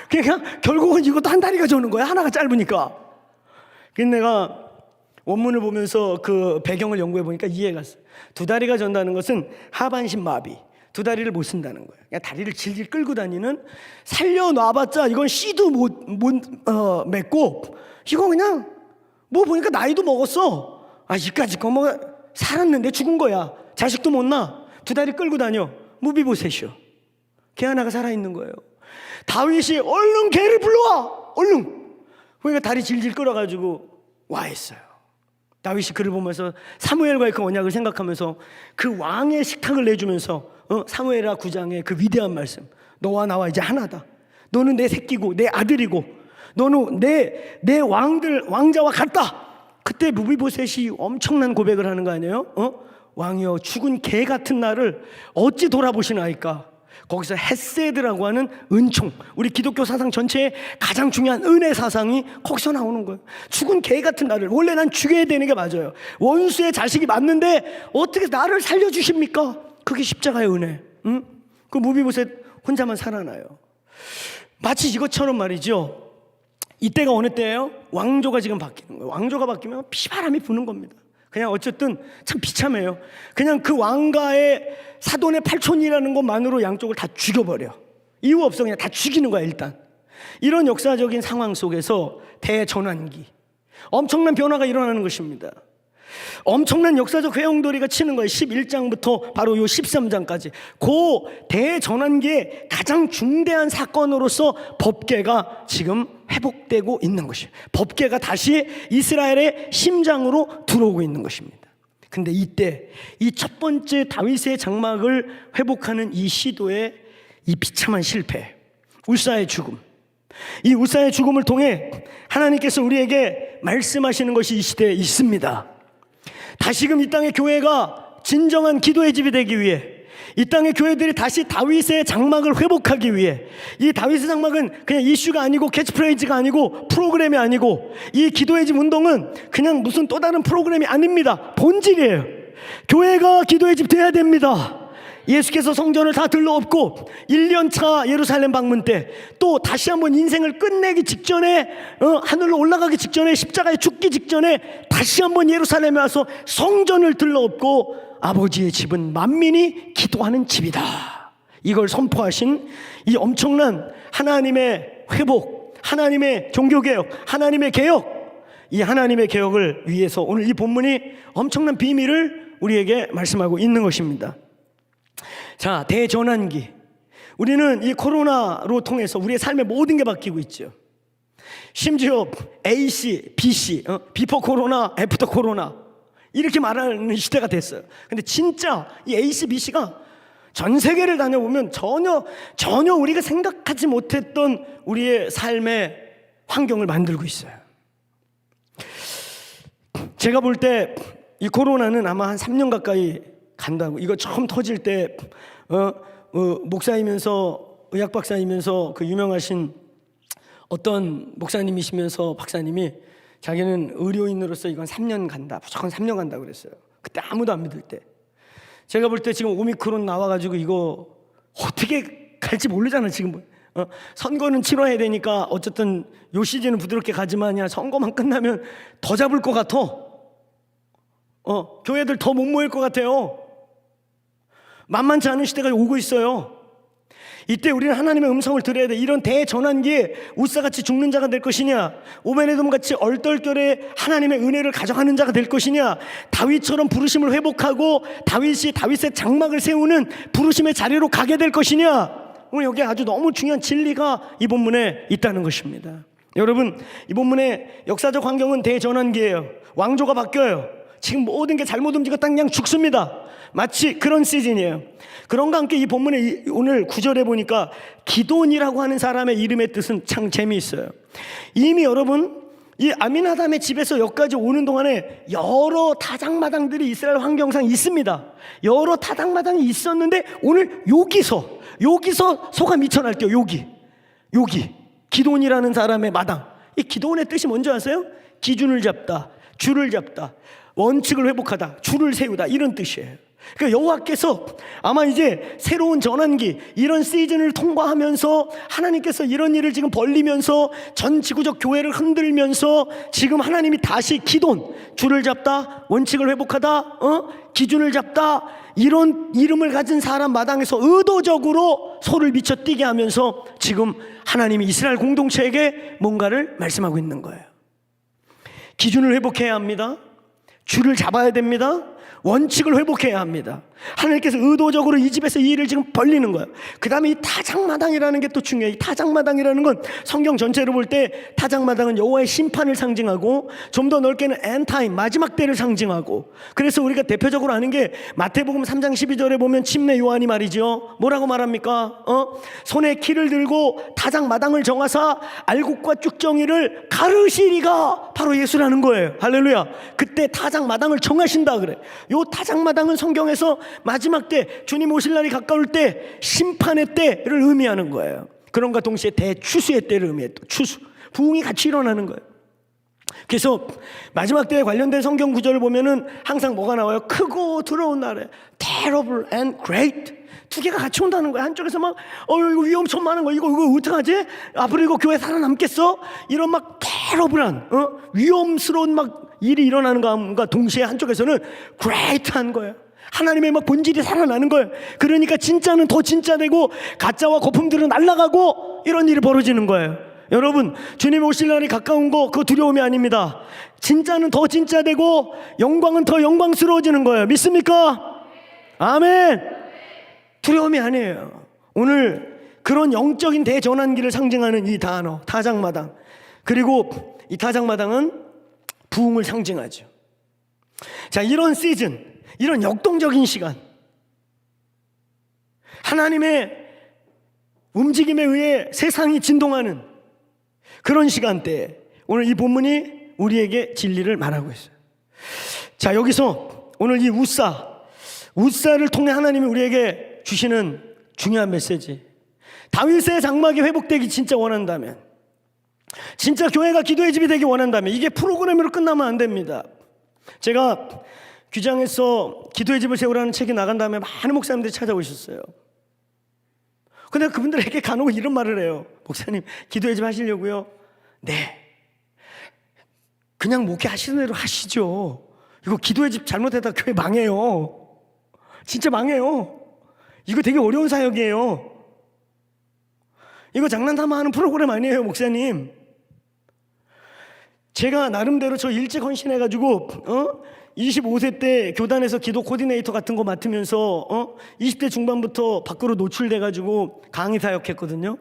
그냥 결국은 이것도 한 다리가 저는 거야. 하나가 짧으니까. 그래서 내가 원문을 보면서 그 배경을 연구해 보니까 이해가 갔어. 두 다리가 전다는 것은 하반신 마비, 두 다리를 못 쓴다는 거예요. 그냥 다리를 질질 끌고 다니는, 살려놔봤자 이건 씨도 못 맺고, 이거 그냥 뭐 보니까 나이도 먹었어. 이까짓 거 뭐 살았는데 죽은 거야. 자식도 못 낳아. 두 다리 끌고 다녀. 무비보셋이요. 걔 하나가 살아있는 거예요. 다윗이 얼른 걔를 불러와. 얼른. 그러니까 다리 질질 끌어가지고 와 있어요. 다윗이 그를 보면서 사무엘과의 그 언약을 생각하면서 그 왕의 식탁을 내주면서 사무엘하 9장의 그 위대한 말씀, 너와 나와 이제 하나다. 너는 내 새끼고 내 아들이고 너는 내 왕자와 같다. 그때 무비보셋이 엄청난 고백을 하는 거 아니에요? 왕이여, 죽은 개 같은 나를 어찌 돌아보시나이까. 거기서 헤세드라고 하는 은총, 우리 기독교 사상 전체에 가장 중요한 은혜 사상이 거기서 나오는 거예요. 죽은 개 같은 나를, 원래 난 죽여야 되는 게 맞아요. 원수의 자식이 맞는데 어떻게 나를 살려주십니까? 그게 십자가의 은혜. 그 무비보셋 혼자만 살아나요. 마치 이것처럼 말이죠. 이때가 어느 때예요? 왕조가 지금 바뀌는 거예요. 왕조가 바뀌면 피바람이 부는 겁니다. 그냥 어쨌든 참 비참해요. 그냥 그 왕가의 사돈의 팔촌이라는 것만으로 양쪽을 다 죽여버려. 이유 없어. 그냥 다 죽이는 거야 일단. 이런 역사적인 상황 속에서 대전환기, 엄청난 변화가 일어나는 것입니다. 엄청난 역사적 회용돌이가 치는 거예요. 11장부터 바로 요 13장까지 그 대전환기의 가장 중대한 사건으로서 법궤가 지금 회복되고 있는 것이에요. 법궤가 다시 이스라엘의 심장으로 들어오고 있는 것입니다. 근데 이때 이 첫 번째 다윗의 장막을 회복하는 이 시도의 이 비참한 실패, 울사의 죽음, 이 울사의 죽음을 통해 하나님께서 우리에게 말씀하시는 것이 이 시대에 있습니다. 다시금 이 땅의 교회가 진정한 기도의 집이 되기 위해, 이 땅의 교회들이 다시 다윗의 장막을 회복하기 위해, 이 다윗의 장막은 그냥 이슈가 아니고 캐치프레이즈가 아니고 프로그램이 아니고, 이 기도의 집 운동은 그냥 무슨 또 다른 프로그램이 아닙니다. 본질이에요. 교회가 기도의 집 돼야 됩니다. 예수께서 성전을 다 들러엎고 1년차 예루살렘 방문 때 또 다시 한번 인생을 끝내기 직전에, 하늘로 올라가기 직전에, 십자가에 죽기 직전에 다시 한번 예루살렘에 와서 성전을 들러엎고 아버지의 집은 만민이 기도하는 집이다. 이걸 선포하신 이 엄청난 하나님의 회복, 하나님의 종교개혁, 하나님의 개혁, 이 하나님의 개혁을 위해서 오늘 이 본문이 엄청난 비밀을 우리에게 말씀하고 있는 것입니다. 자, 대전환기. 우리는 이 코로나로 통해서 우리의 삶의 모든 게 바뀌고 있죠. 심지어 AC, BC, 비포 코로나, 애프터 코로나 이렇게 말하는 시대가 됐어요. 근데 진짜 이 AC, BC가 전 세계를 다녀보면 전혀 우리가 생각하지 못했던 우리의 삶의 환경을 만들고 있어요. 제가 볼 때 이 코로나는 아마 한 3년 가까이 간다고. 이거 처음 터질 때 목사이면서 의학 박사이면서 그 유명하신 어떤 목사님이시면서 박사님이 자기는 의료인으로서 이건 3년 간다, 무조건 3년 간다 그랬어요. 그때 아무도 안 믿을 때. 제가 볼 때 지금 오미크론 나와가지고 이거 어떻게 갈지 모르잖아 지금. 선거는 치러야 되니까 어쨌든 요 시즌은 부드럽게 가지만 야 선거만 끝나면 더 잡을 것 같아. 교회들 더 못 모일 것 같아요. 만만치 않은 시대가 오고 있어요. 이때 우리는 하나님의 음성을 들어야 돼. 이런 대전환기에 우사같이 죽는 자가 될 것이냐, 오베네돔같이 얼떨결에 하나님의 은혜를 가져가는 자가 될 것이냐, 다윗처럼 부르심을 회복하고 다윗이 다윗의 장막을 세우는 부르심의 자리로 가게 될 것이냐. 오늘 여기 아주 너무 중요한 진리가 이 본문에 있다는 것입니다. 여러분, 이 본문의 역사적 환경은 대전환기예요. 왕조가 바뀌어요. 지금 모든 게 잘못 움직였다 그냥 죽습니다. 마치 그런 시즌이에요. 그런가 함께 이 본문에 오늘 9절에 보니까 기돈이라고 하는 사람의 이름의 뜻은 참 재미있어요. 이미 여러분 이 아미나담의 집에서 여기까지 오는 동안에 여러 타작마당들이 이스라엘 환경상 있습니다. 여러 타작마당이 있었는데 오늘 여기서 소가 미쳐날게요. 여기 기돈이라는 사람의 마당. 이 기돈의 뜻이 뭔지 아세요? 기준을 잡다, 줄을 잡다, 원칙을 회복하다, 줄을 세우다, 이런 뜻이에요. 그러니까 여호와께서 아마 이제 새로운 전환기, 이런 시즌을 통과하면서 하나님께서 이런 일을 지금 벌리면서 전 지구적 교회를 흔들면서 지금 하나님이 다시 기돈, 줄을 잡다, 원칙을 회복하다, 기준을 잡다, 이런 이름을 가진 사람 마당에서 의도적으로 소를 미쳐 뛰게 하면서 지금 하나님이 이스라엘 공동체에게 뭔가를 말씀하고 있는 거예요. 기준을 회복해야 합니다. 줄을 잡아야 됩니다. 원칙을 회복해야 합니다. 하나님께서 의도적으로 이 집에서 이 일을 지금 벌리는 거예요. 그 다음에 이 타작마당이라는 게 또 중요해요. 이 타작마당이라는 건 성경 전체로 볼 때 타작마당은 여호와의 심판을 상징하고 좀 더 넓게는 엔타임, 마지막 때를 상징하고, 그래서 우리가 대표적으로 아는 게 마태복음 3장 12절에 보면 침례 요한이 말이죠. 뭐라고 말합니까? 손에 키를 들고 타작마당을 정하사 알곡과 쭉정이를 가르시리가 바로 예수라는 거예요. 할렐루야. 그때 타작마당을 정하신다 그래. 요 타작마당은 성경에서 마지막 때, 주님 오실 날이 가까울 때 심판의 때를 의미하는 거예요. 그런가 동시에 대추수의 때를 의미해. 또 추수, 부흥이 같이 일어나는 거예요. 그래서 마지막 때에 관련된 성경 구절을 보면은 항상 뭐가 나와요? 크고 두려운 날에 terrible and great, 두 개가 같이 온다는 거예요. 한쪽에서 막 이거 위험천만한 거, 이거 어떡하지? 앞으로 이거 교회 살아남겠어? 이런 막 terrible한 위험스러운 막 일이 일어나는 것과 동시에 한쪽에서는 great한 거예요. 하나님의 막 본질이 살아나는 거예요. 그러니까 진짜는 더 진짜되고 가짜와 거품들은 날아가고 이런 일이 벌어지는 거예요. 여러분, 주님 오실 날이 가까운 거, 그거 두려움이 아닙니다. 진짜는 더 진짜되고 영광은 더 영광스러워지는 거예요. 믿습니까? 아멘. 두려움이 아니에요. 오늘 그런 영적인 대전환기를 상징하는 이 단어 타작마당, 그리고 이 타작마당은 부흥을 상징하죠. 자, 이런 시즌, 이런 역동적인 시간, 하나님의 움직임에 의해 세상이 진동하는 그런 시간대에 오늘 이 본문이 우리에게 진리를 말하고 있어요. 자, 여기서 오늘 이 우사를 통해 하나님이 우리에게 주시는 중요한 메시지, 다윗의 장막이 회복되기 진짜 원한다면, 진짜 교회가 기도의 집이 되기 원한다면 이게 프로그램으로 끝나면 안 됩니다. 제가 귀장에서 기도의 집을 세우라는 책이 나간 다음에 많은 목사님들이 찾아오셨어요. 근데 그분들에게 간혹 이런 말을 해요. 목사님, 기도의 집 하시려고요? 네, 그냥 목회 하시는 대로 하시죠. 이거 기도의 집 잘못했다 교회 망해요. 진짜 망해요. 이거 되게 어려운 사역이에요. 이거 장난삼아 하는 프로그램 아니에요, 목사님. 제가 나름대로 저 일찍 헌신해가지고 25세 때 교단에서 기도 코디네이터 같은 거 맡으면서 20대 중반부터 밖으로 노출돼가지고 강의 사역했거든요.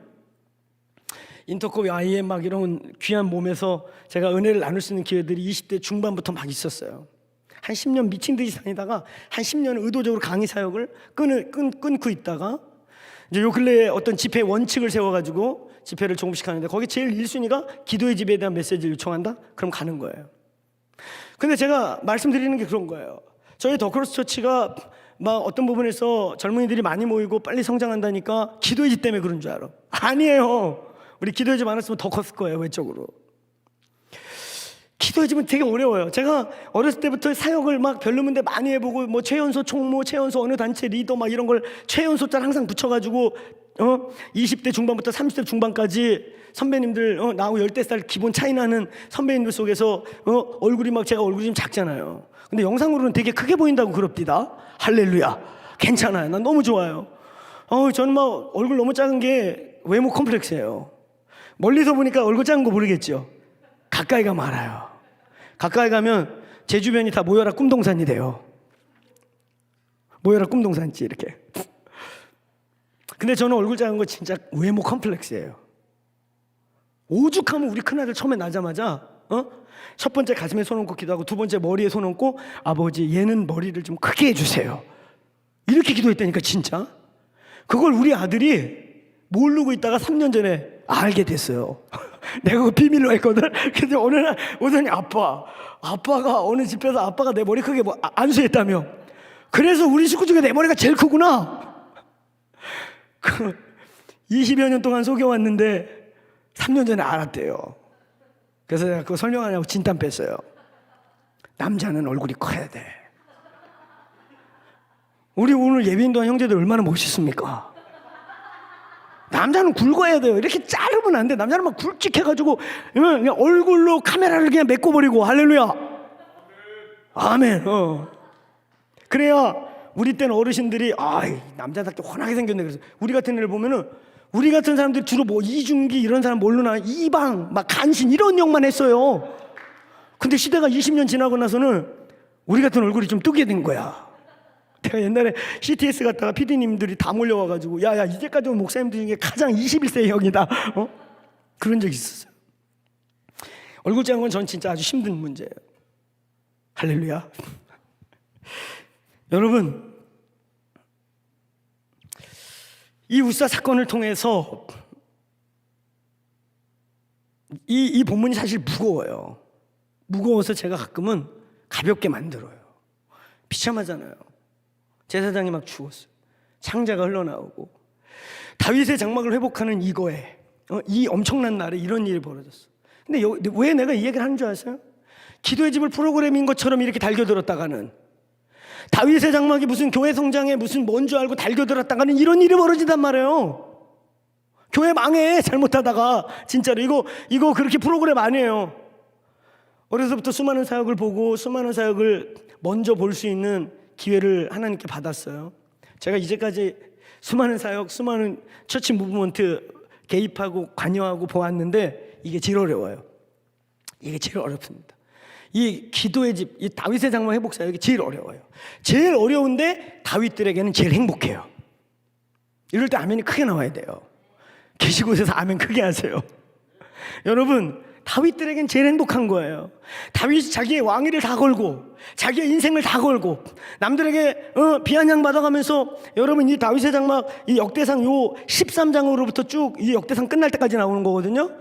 인터컵 IM 막 이런 귀한 몸에서 제가 은혜를 나눌 수 있는 기회들이 20대 중반부터 막 있었어요. 한 10년 미친 듯이 다니다가 한 10년은 의도적으로 강의 사역을 끊고 있다가 이제 요 근래에 어떤 집회 원칙을 세워가지고 집회를 조금씩 하는데 거기 제일 1순위가 기도의 집에 대한 메시지를 요청한다? 그럼 가는 거예요. 근데 제가 말씀드리는 게 그런 거예요. 저희 더크로스 처치가 막 어떤 부분에서 젊은이들이 많이 모이고 빨리 성장한다니까 기도의 집 때문에 그런 줄 알아. 아니에요. 우리 기도의 집 안 했으면 더 컸을 거예요, 외적으로. 기도의 집은 되게 어려워요. 제가 어렸을 때부터 사역을 막 별로문데 많이 해보고 뭐 최연소 총무, 최연소 어느 단체 리더 막 이런 걸 최연소자를 항상 붙여가지고 20대 중반부터 30대 중반까지 선배님들 나하고 10살 기본 차이 나는 선배님들 속에서 얼굴이 막 제가 얼굴이 좀 작잖아요. 근데 영상으로는 되게 크게 보인다고 그럽디다. 할렐루야. 괜찮아요. 난 너무 좋아요. 저는 막 얼굴 너무 작은 게 외모 컴플렉스예요. 멀리서 보니까 얼굴 작은 거 모르겠죠. 가까이 가면 알아요. 가까이 가면 제 주변이 다 모여라 꿈동산이 돼요. 모여라 꿈동산지 이렇게. 근데 저는 얼굴 작은 거 진짜 외모 컴플렉스예요. 오죽하면 우리 큰아들 처음에 나자마자 첫 번째 가슴에 손 얹고 기도하고 두 번째 머리에 손 얹고 아버지 얘는 머리를 좀 크게 해주세요. 이렇게 기도했다니까 진짜. 그걸 우리 아들이 모르고 있다가 3년 전에 알게 됐어요. 내가 그거 비밀로 했거든. 근데 어느 날 오더니 아빠가 어느 집에서 아빠가 내 머리 크게 안수했다며. 그래서 우리 식구 중에 내 머리가 제일 크구나. 20여 년 동안 속여왔는데 3년 전에 알았대요. 그래서 내가 그거 설명하냐고 진땀 뺐어요. 남자는 얼굴이 커야 돼. 우리 오늘 예배인도한 형제들 얼마나 멋있습니까? 남자는 굵어야 돼요. 이렇게 자르면 안 돼. 남자는 막 굵직해가지고 그냥 얼굴로 카메라를 그냥 메꿔버리고. 할렐루야. 아멘. 그래야 우리 때는 어르신들이 남자답게 훤하게 생겼네. 그래서 우리 같은 애를 보면은 우리 같은 사람들이 주로 뭐 이중기 이런 사람 모르나 이방 막 간신 이런 역만 했어요. 근데 시대가 20년 지나고 나서는 우리 같은 얼굴이 좀 뜨게 된 거야. 내가 옛날에 CTS 갔다가 PD님들이 다 몰려와가지고 야 이제까지 온 목사님들 중에 가장 21세의 형이다. 그런 적이 있었어요. 얼굴 작은 건 전 진짜 아주 힘든 문제예요. 할렐루야. 여러분, 이 우사 사건을 통해서 이 본문이 사실 무거워요. 무거워서 제가 가끔은 가볍게 만들어요. 비참하잖아요. 제사장이 막 죽었어요. 창자가 흘러나오고 다윗의 장막을 회복하는 이거에 이 엄청난 날에 이런 일이 벌어졌어. 근데 왜 내가 이 얘기를 하는 줄 아세요? 기도의 집을 프로그램인 것처럼 이렇게 달겨들었다가는 다윗의 장막이 무슨 교회 성장에 무슨 뭔 줄 알고 달겨들었다가는 이런 일이 벌어진단 말이에요. 교회 망해 잘못하다가. 진짜로 이거 그렇게 프로그램 아니에요. 어려서부터 수많은 사역을 보고 수많은 사역을 먼저 볼 수 있는 기회를 하나님께 받았어요. 제가 이제까지 수많은 사역, 수많은 처치 무브먼트 개입하고 관여하고 보았는데 이게 제일 어려워요. 이게 제일 어렵습니다. 이 기도의 집, 이 다윗의 장막 회복 사역이 제일 어려워요. 제일 어려운데 다윗들에게는 제일 행복해요. 이럴 때 아멘이 크게 나와야 돼요. 계신 곳에서 아멘 크게 하세요. 여러분, 다윗들에겐 제일 행복한 거예요. 다윗이 자기의 왕위를 다 걸고 자기의 인생을 다 걸고 남들에게 비아냥 받아가면서, 여러분 이 다윗의 장막 이 역대상 요 13장으로부터 쭉 이 역대상 끝날 때까지 나오는 거거든요.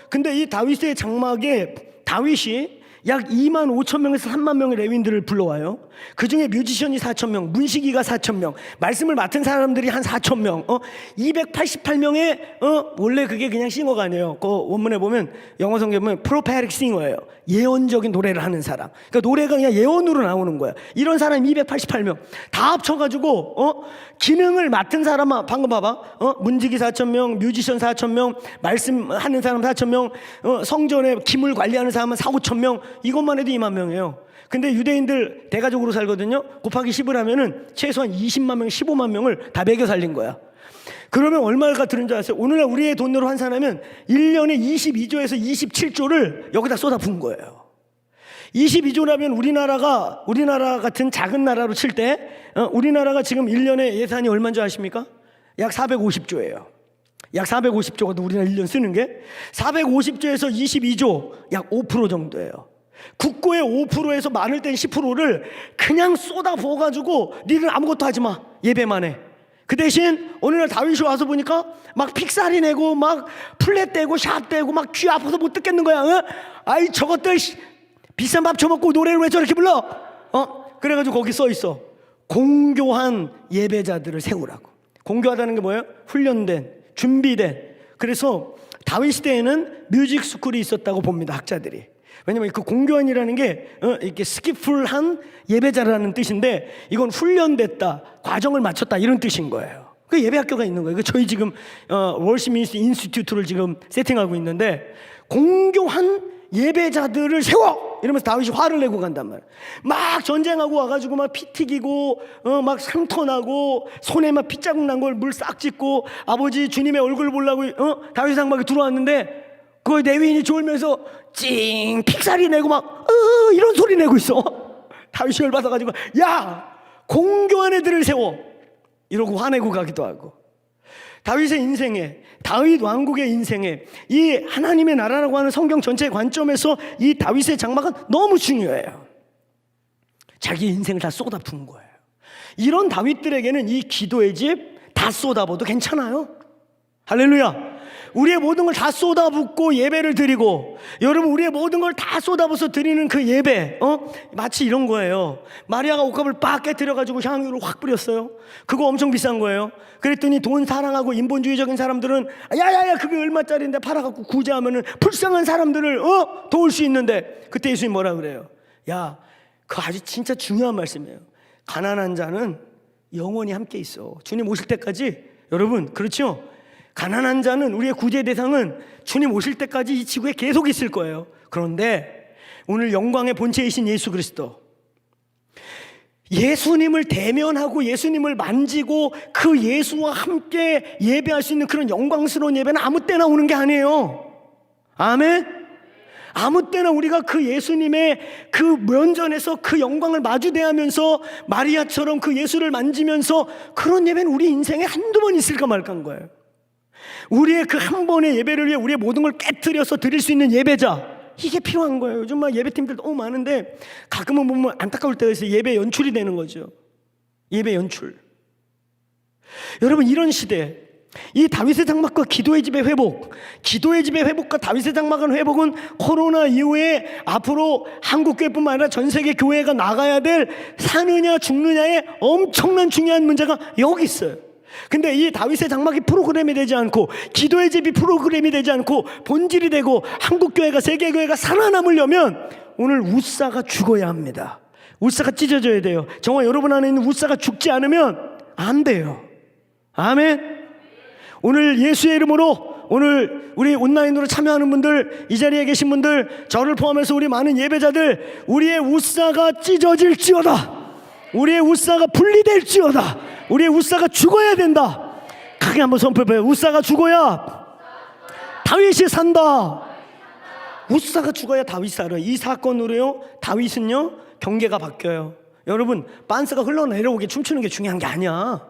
근데 이 다윗의 장막에 다윗이 약 2만 5천 명에서 3만 명의 레위인들을 불러와요. 그 중에 뮤지션이 4천 명, 문시기가 4천 명, 말씀을 맡은 사람들이 한 4천 명, 288명의 원래 그게 그냥 싱어가 아니에요. 그 원문에 보면 영어 성경에 보면 프로페릭 싱어예요. 예언적인 노래를 하는 사람. 그러니까 노래가 그냥 예언으로 나오는 거야. 이런 사람이 288명 다 합쳐가지고 기능을 맡은 사람아, 방금 봐봐. 문지기 4천 명, 뮤지션 4천 명, 말씀하는 사람 4천 명, 성전에 기물 관리하는 사람은 4, 5천 명. 이것만 해도 2만 명이에요. 근데 유대인들 대가족으로 가족으로 살거든요. 곱하기 10을 하면은 최소한 20만 명, 15만 명을 다 먹여 살린 거야. 그러면 얼마가 드는 줄 아세요? 오늘날 우리의 돈으로 환산하면 1년에 22조에서 27조를 여기다 쏟아 부은 거예요. 22조라면 우리나라 같은 작은 나라로 칠 때 우리나라가 지금 1년에 예산이 얼마인 줄 아십니까? 약 450조예요. 약 450조가 우리나라 1년 쓰는 게 450조에서 22조 약 5% 정도예요. 국고의 5%에서 많을 땐 10%를 그냥 쏟아 부어가지고 니는 아무것도 하지 마, 예배만 해. 그 대신 어느 날 다윗이 와서 보니까 막 픽사리 내고 막 플랫 떼고 샷 떼고 막 귀 아파서 못 듣겠는 거야. 아이 저것들 비싼 밥 처먹고 노래를 왜 저렇게 불러? 그래가지고 거기 써 있어. 공교한 예배자들을 세우라고. 공교하다는 게 뭐예요? 훈련된, 준비된. 그래서 다윗 시대에는 뮤직 스쿨이 있었다고 봅니다, 학자들이. 왜냐면 그 공교한이라는 게 이렇게 스키풀한 예배자라는 뜻인데, 이건 훈련됐다, 과정을 마쳤다, 이런 뜻인 거예요. 그 예배학교가 있는 거예요. 저희 지금 월십 미니스트리 인스티튜트를 지금 세팅하고 있는데, 공교한 예배자들을 세워! 이러면서 다윗이 화를 내고 간단 말이야. 막 전쟁하고 와가지고 막 피 튀기고 막 상터 나고 손에 막 핏자국 난 걸 물 싹 찢고 아버지 주님의 얼굴 보려고 다윗 장막에 들어왔는데, 그 레위인이 졸면서 찡 픽사리 내고 막 이런 소리 내고 있어. 다윗이 열받아가지고 야, 공교한 애들을 세워! 이러고 화내고 가기도 하고. 다윗의 인생에, 다윗 왕국의 인생에 이 하나님의 나라라고 하는 성경 전체의 관점에서 이 다윗의 장막은 너무 중요해요. 자기 인생을 다 쏟아부은 거예요. 이런 다윗들에게는 이 기도의 집 다 쏟아부어도 괜찮아요. 할렐루야. 우리의 모든 걸 다 쏟아붓고 예배를 드리고, 여러분 우리의 모든 걸 다 쏟아부어서 드리는 그 예배 마치 이런 거예요. 마리아가 옷값을 빡 깨뜨려가지고 향유를 확 뿌렸어요. 그거 엄청 비싼 거예요. 그랬더니 돈 사랑하고 인본주의적인 사람들은 야야야 그게 얼마짜리인데 팔아갖고 구제하면은 불쌍한 사람들을 도울 수 있는데, 그때 예수님 뭐라 그래요? 야, 그거 아주 진짜 중요한 말씀이에요. 가난한 자는 영원히 함께 있어. 주님 오실 때까지. 여러분 그렇죠? 가난한 자는, 우리의 구제 대상은 주님 오실 때까지 이 지구에 계속 있을 거예요. 그런데 오늘 영광의 본체이신 예수 그리스도, 예수님을 대면하고 예수님을 만지고 그 예수와 함께 예배할 수 있는 그런 영광스러운 예배는 아무 때나 오는 게 아니에요. 아멘? 아무 때나 우리가 그 예수님의 그 면전에서 그 영광을 마주대하면서 마리아처럼 그 예수를 만지면서, 그런 예배는 우리 인생에 한두 번 있을까 말까인 거예요. 우리의 그 한 번의 예배를 위해 우리의 모든 걸 깨트려서 드릴 수 있는 예배자, 이게 필요한 거예요. 요즘 막 예배팀들 너무 많은데 가끔은 보면 안타까울 때가 있어요. 예배 연출이 되는 거죠. 예배 연출. 여러분 이런 시대, 이 다윗의 장막과 기도의 집의 회복, 기도의 집의 회복과 다윗의 장막의 회복은 코로나 이후에 앞으로 한국교회뿐만 아니라 전 세계 교회가 나가야 될 사느냐 죽느냐의 엄청난 중요한 문제가 여기 있어요. 근데 이 다윗의 장막이 프로그램이 되지 않고, 기도의 집이 프로그램이 되지 않고 본질이 되고 한국교회가, 세계교회가 살아남으려면 오늘 우사가 죽어야 합니다. 우사가 찢어져야 돼요. 정말 여러분 안에 있는 우사가 죽지 않으면 안 돼요. 아멘. 오늘 예수의 이름으로, 오늘 우리 온라인으로 참여하는 분들, 이 자리에 계신 분들, 저를 포함해서 우리 많은 예배자들, 우리의 우사가 찢어질지어다, 우리의 우사가 분리될지어다, 우리의 우사가 죽어야 된다. 크게 한번 선포해봐요. 우사가 죽어야 다윗이 산다. 우사가 죽어야 다윗이 살아요. 이 사건으로요, 다윗은요 경계가 바뀌어요. 여러분 빤스가 흘러내려오게 춤추는 게 중요한 게 아니야.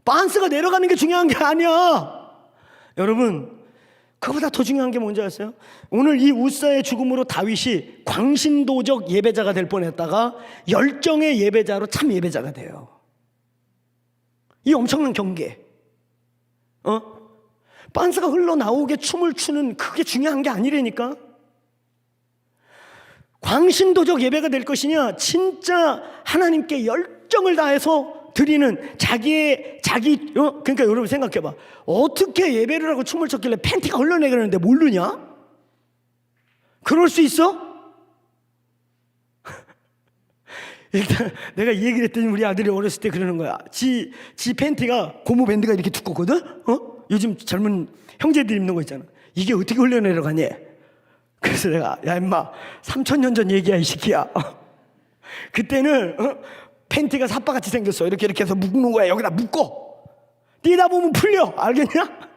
빤스가 내려가는 게 중요한 게 아니야. 여러분 그보다 더 중요한 게 뭔지 아세요? 오늘 이 우사의 죽음으로 다윗이 광신도적 예배자가 될 뻔했다가 열정의 예배자로 참 예배자가 돼요. 이 엄청난 경계. 빤스가 흘러나오게 춤을 추는 그게 중요한 게 아니라니까. 광신도적 예배가 될 것이냐, 진짜 하나님께 열정을 다해서 드리는 그러니까 여러분 생각해봐. 어떻게 예배를 하고 춤을 췄길래 팬티가 흘러내리는데 모르냐? 그럴 수 있어? 일단 내가 이 얘기를 했더니 우리 아들이 어렸을 때 그러는 거야. 지 팬티가 고무 밴드가 이렇게 두껍거든? 요즘 젊은 형제들이 입는 거 있잖아. 이게 어떻게 흘러내려가니? 그래서 내가 야 임마 3000년 전 얘기야 이 새끼야. 그때는 팬티가 사빠같이 생겼어. 이렇게 해서 묶는 거야. 여기다 묶어. 뛰다 보면 풀려. 알겠냐?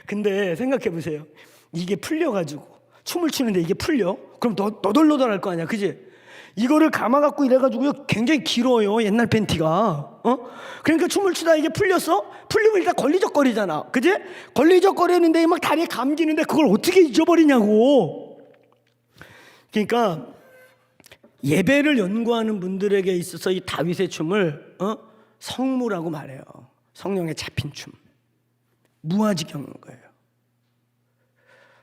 근데 생각해 보세요. 이게 풀려가지고 춤을 추는데 이게 풀려? 그럼 너덜너덜할 거 아니야, 그지? 이거를 감아갖고 이래가지고 굉장히 길어요, 옛날 팬티가. 그러니까 춤을 추다 이게 풀렸어? 풀리면 일단 걸리적거리잖아, 그지? 걸리적거리는데 막 다리에 감기는데 그걸 어떻게 잊어버리냐고. 그러니까 예배를 연구하는 분들에게 있어서 이 다윗의 춤을 성무라고 말해요. 성령에 잡힌 춤. 무아지경인 거예요.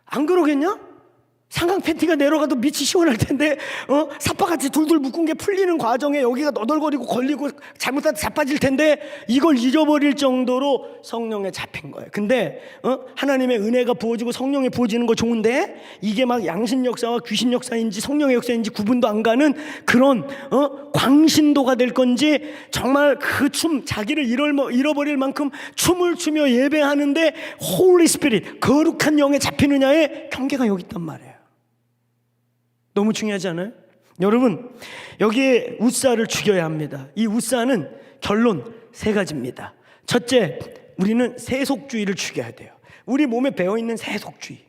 안 그러겠냐? 상강 팬티가 내려가도 밑이 시원할 텐데 사파같이 둘둘 묶은 게 풀리는 과정에 여기가 너덜거리고 걸리고 잘못하다 자빠질 텐데 이걸 잊어버릴 정도로 성령에 잡힌 거예요. 근데 하나님의 은혜가 부어지고 성령이 부어지는 거 좋은데 이게 막 양신 역사와 귀신 역사인지 성령의 역사인지 구분도 안 가는 그런 광신도가 될 건지, 정말 그 춤 자기를 잃어버릴 만큼 춤을 추며 예배하는데 홀리 스피릿 거룩한 영에 잡히느냐의 경계가 여기 있단 말이에요. 너무 중요하지 않아요? 여러분, 여기에 우사를 죽여야 합니다. 이 우사는 결론 3가지입니다. 첫째, 우리는 세속주의를 죽여야 돼요. 우리 몸에 배어있는 세속주의.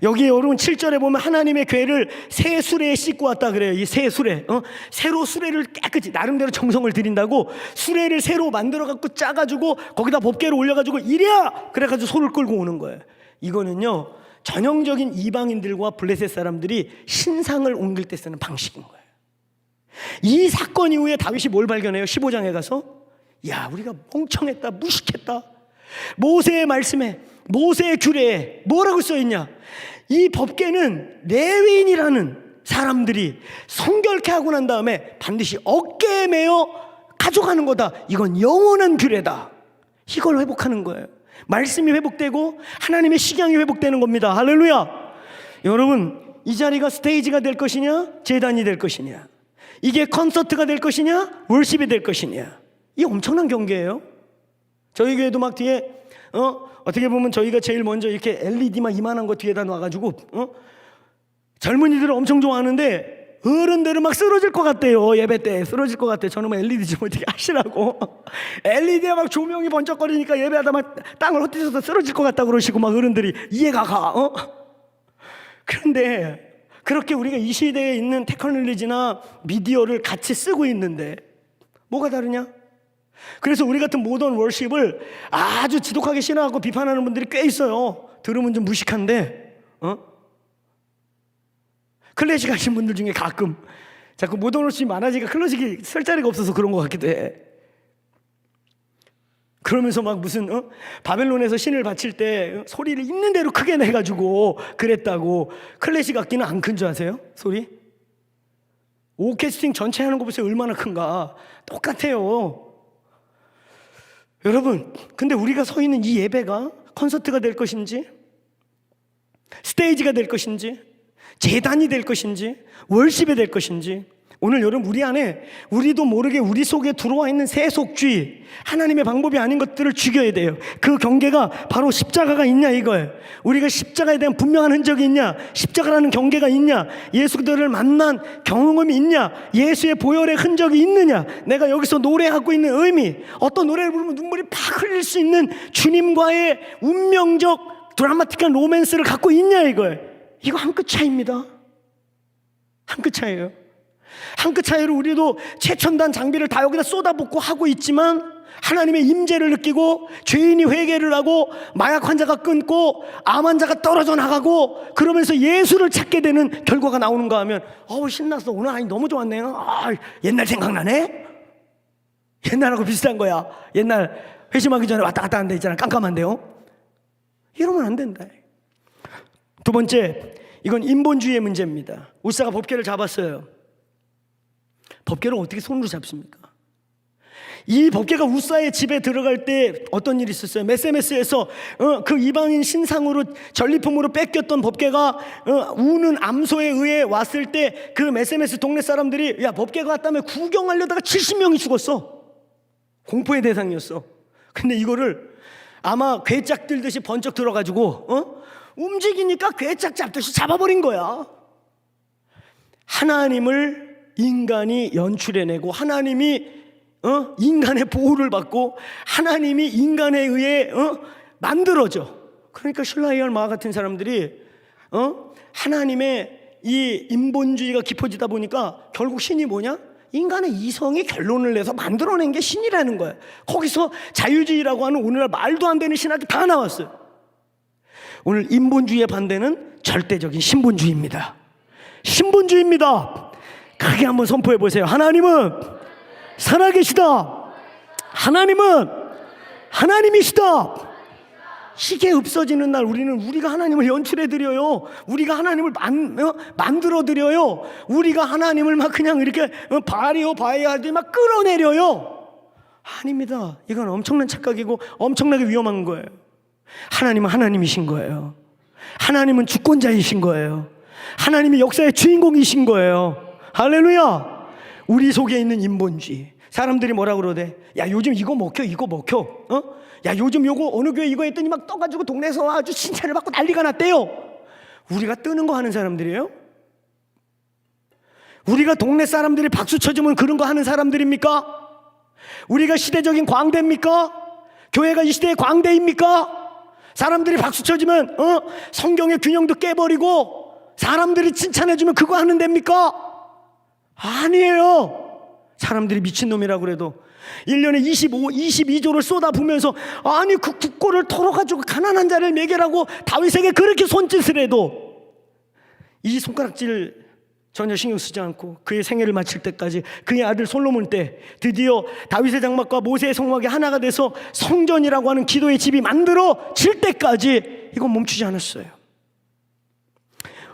여기 여러분 7절에 보면 하나님의 궤를 새 수레에 씻고 왔다 그래요. 이 새 수레, 새로 수레를 깨끗이 나름대로 정성을 들인다고 수레를 새로 만들어갖고 짜가지고 거기다 법궤를 올려가지고 이랴 그래가지고 소를 끌고 오는 거예요. 이거는요 전형적인 이방인들과 블레셋 사람들이 신상을 옮길 때 쓰는 방식인 거예요. 이 사건 이후에 다윗이 뭘 발견해요? 15장에 가서 야, 우리가 멍청했다, 무식했다. 모세의 말씀에, 모세의 규례에 뭐라고 써있냐? 이 법궤는 레위인이라는 사람들이 성결케 하고 난 다음에 반드시 어깨에 메어 가져가는 거다. 이건 영원한 규례다. 이걸 회복하는 거예요. 말씀이 회복되고 하나님의 식양이 회복되는 겁니다. 할렐루야. 여러분, 이 자리가 스테이지가 될 것이냐, 제단이 될 것이냐, 이게 콘서트가 될 것이냐, 월십이 될 것이냐, 이 엄청난 경계예요. 저희 교회도 막 뒤에 어떻게 보면 저희가 제일 먼저 이렇게 LED만 이만한 거 뒤에다 놔가지고 젊은이들을 엄청 좋아하는데 어른들은 막 쓰러질 것 같대요. 예배 때 쓰러질 것 같대. 저는 뭐 LED 좀 어떻게 하시라고. LED에 막 조명이 번쩍거리니까 예배하다 막 땅을 헛디뎌서 쓰러질 것 같다 그러시고 막 어른들이 이해가 가. 그런데 그렇게 우리가 이 시대에 있는 테크놀로지나 미디어를 같이 쓰고 있는데 뭐가 다르냐? 그래서 우리 같은 모던 월십을 아주 지독하게 신화하고 비판하는 분들이 꽤 있어요. 들으면 좀 무식한데 클래식 하신 분들 중에 가끔 자꾸 모던 월십이 많아지니까 클래식이 쓸 자리가 없어서 그런 것 같기도 해. 그러면서 막 무슨 바벨론에서 신을 바칠 때 소리를 있는 대로 크게 내가지고 그랬다고. 클래식 악기는 안 큰 줄 아세요? 소리? 오케스트링 전체 하는 거 보세요. 얼마나 큰가. 똑같아요. 여러분, 근데 우리가 서 있는 이 예배가 콘서트가 될 것인지, 스테이지가 될 것인지, 제단이 될 것인지, 월십이 될 것인지, 오늘 여러분 우리 안에 우리도 모르게 우리 속에 들어와 있는 세속주의, 하나님의 방법이 아닌 것들을 죽여야 돼요. 그 경계가 바로 십자가가 있냐 이거예요. 우리가 십자가에 대한 분명한 흔적이 있냐, 십자가라는 경계가 있냐, 예수들을 만난 경험이 있냐, 예수의 보혈의 흔적이 있느냐, 내가 여기서 노래하고 있는 의미, 어떤 노래를 부르면 눈물이 팍 흘릴 수 있는 주님과의 운명적 드라마틱한 로맨스를 갖고 있냐 이거예요. 이거 한 끗 차이입니다. 한 끗 차이예요. 한 끗 차이로 우리도 최첨단 장비를 다 여기다 쏟아붓고 하고 있지만 하나님의 임재를 느끼고 죄인이 회개를 하고 마약 환자가 끊고 암 환자가 떨어져 나가고 그러면서 예수를 찾게 되는 결과가 나오는가 하면 신났어. 오늘 아니 너무 좋았네요. 옛날 생각나네. 옛날하고 비슷한 거야. 옛날 회심하기 전에 왔다 갔다 하는 데 있잖아. 깜깜한데요. 이러면 안 된다. 두 번째, 이건 인본주의의 문제입니다. 우사가 법궤를 잡았어요. 법궤를 어떻게 손으로 잡습니까? 이 법궤가 우사의 집에 들어갈 때 어떤 일이 있었어요? 메세메스에서 그 이방인 신상으로 전리품으로 뺏겼던 법궤가 우는 암소에 의해 왔을 때 그 메세메스 동네 사람들이 야, 법궤가 왔다며 구경하려다가 70명이 죽었어. 공포의 대상이었어. 근데 이거를 아마 괴짝 들듯이 번쩍 들어가지고 움직이니까 괴짝 잡듯이 잡아버린 거야. 하나님을 인간이 연출해내고 하나님이 인간의 보호를 받고 하나님이 인간에 의해 만들어져. 그러니까 슐라이얼 같은 사람들이 하나님의 이 인본주의가 깊어지다 보니까 결국 신이 뭐냐? 인간의 이성이 결론을 내서 만들어낸 게 신이라는 거야. 거기서 자유주의라고 하는 오늘날 말도 안 되는 신학이 다 나왔어요. 오늘 인본주의의 반대는 절대적인 신본주의입니다. 신본주의입니다. 크게 한번 선포해 보세요. 하나님은 살아계시다. 하나님은 하나님이시다. 이게 없어지는 날 우리가 하나님을 연출해 드려요. 우리가 하나님을 만들어 드려요. 우리가 하나님을 막 그냥 이렇게 바리오 바이야 하더니 막 끌어내려요. 아닙니다. 이건 엄청난 착각이고 엄청나게 위험한 거예요. 하나님은 하나님이신 거예요. 하나님은 주권자이신 거예요. 하나님이 역사의 주인공이신 거예요. 할렐루야. 우리 속에 있는 인본주의. 사람들이 뭐라 그러대? 야, 요즘 이거 먹혀. 야, 요즘 요거 어느 교회 이거 했더니 막 떠가지고 동네에서 아주 칭찬을 받고 난리가 났대요. 우리가 뜨는 거 하는 사람들이에요? 우리가 동네 사람들이 박수 쳐주면 그런 거 하는 사람들입니까? 우리가 시대적인 광대입니까? 교회가 이 시대의 광대입니까? 사람들이 박수 쳐주면 성경의 균형도 깨버리고 사람들이 칭찬해주면 그거 하는 데입니까? 아니에요. 사람들이 미친놈이라고 그래도 1년에 22조를 쏟아부으면서 아니 그 국고를 털어가지고 가난한 자를 먹이라고 다윗에게 그렇게 손짓을 해도 이 손가락질 전혀 신경 쓰지 않고 그의 생애를 마칠 때까지 그의 아들 솔로몬 때 드디어 다윗의 장막과 모세의 성막이 하나가 돼서 성전이라고 하는 기도의 집이 만들어질 때까지 이건 멈추지 않았어요.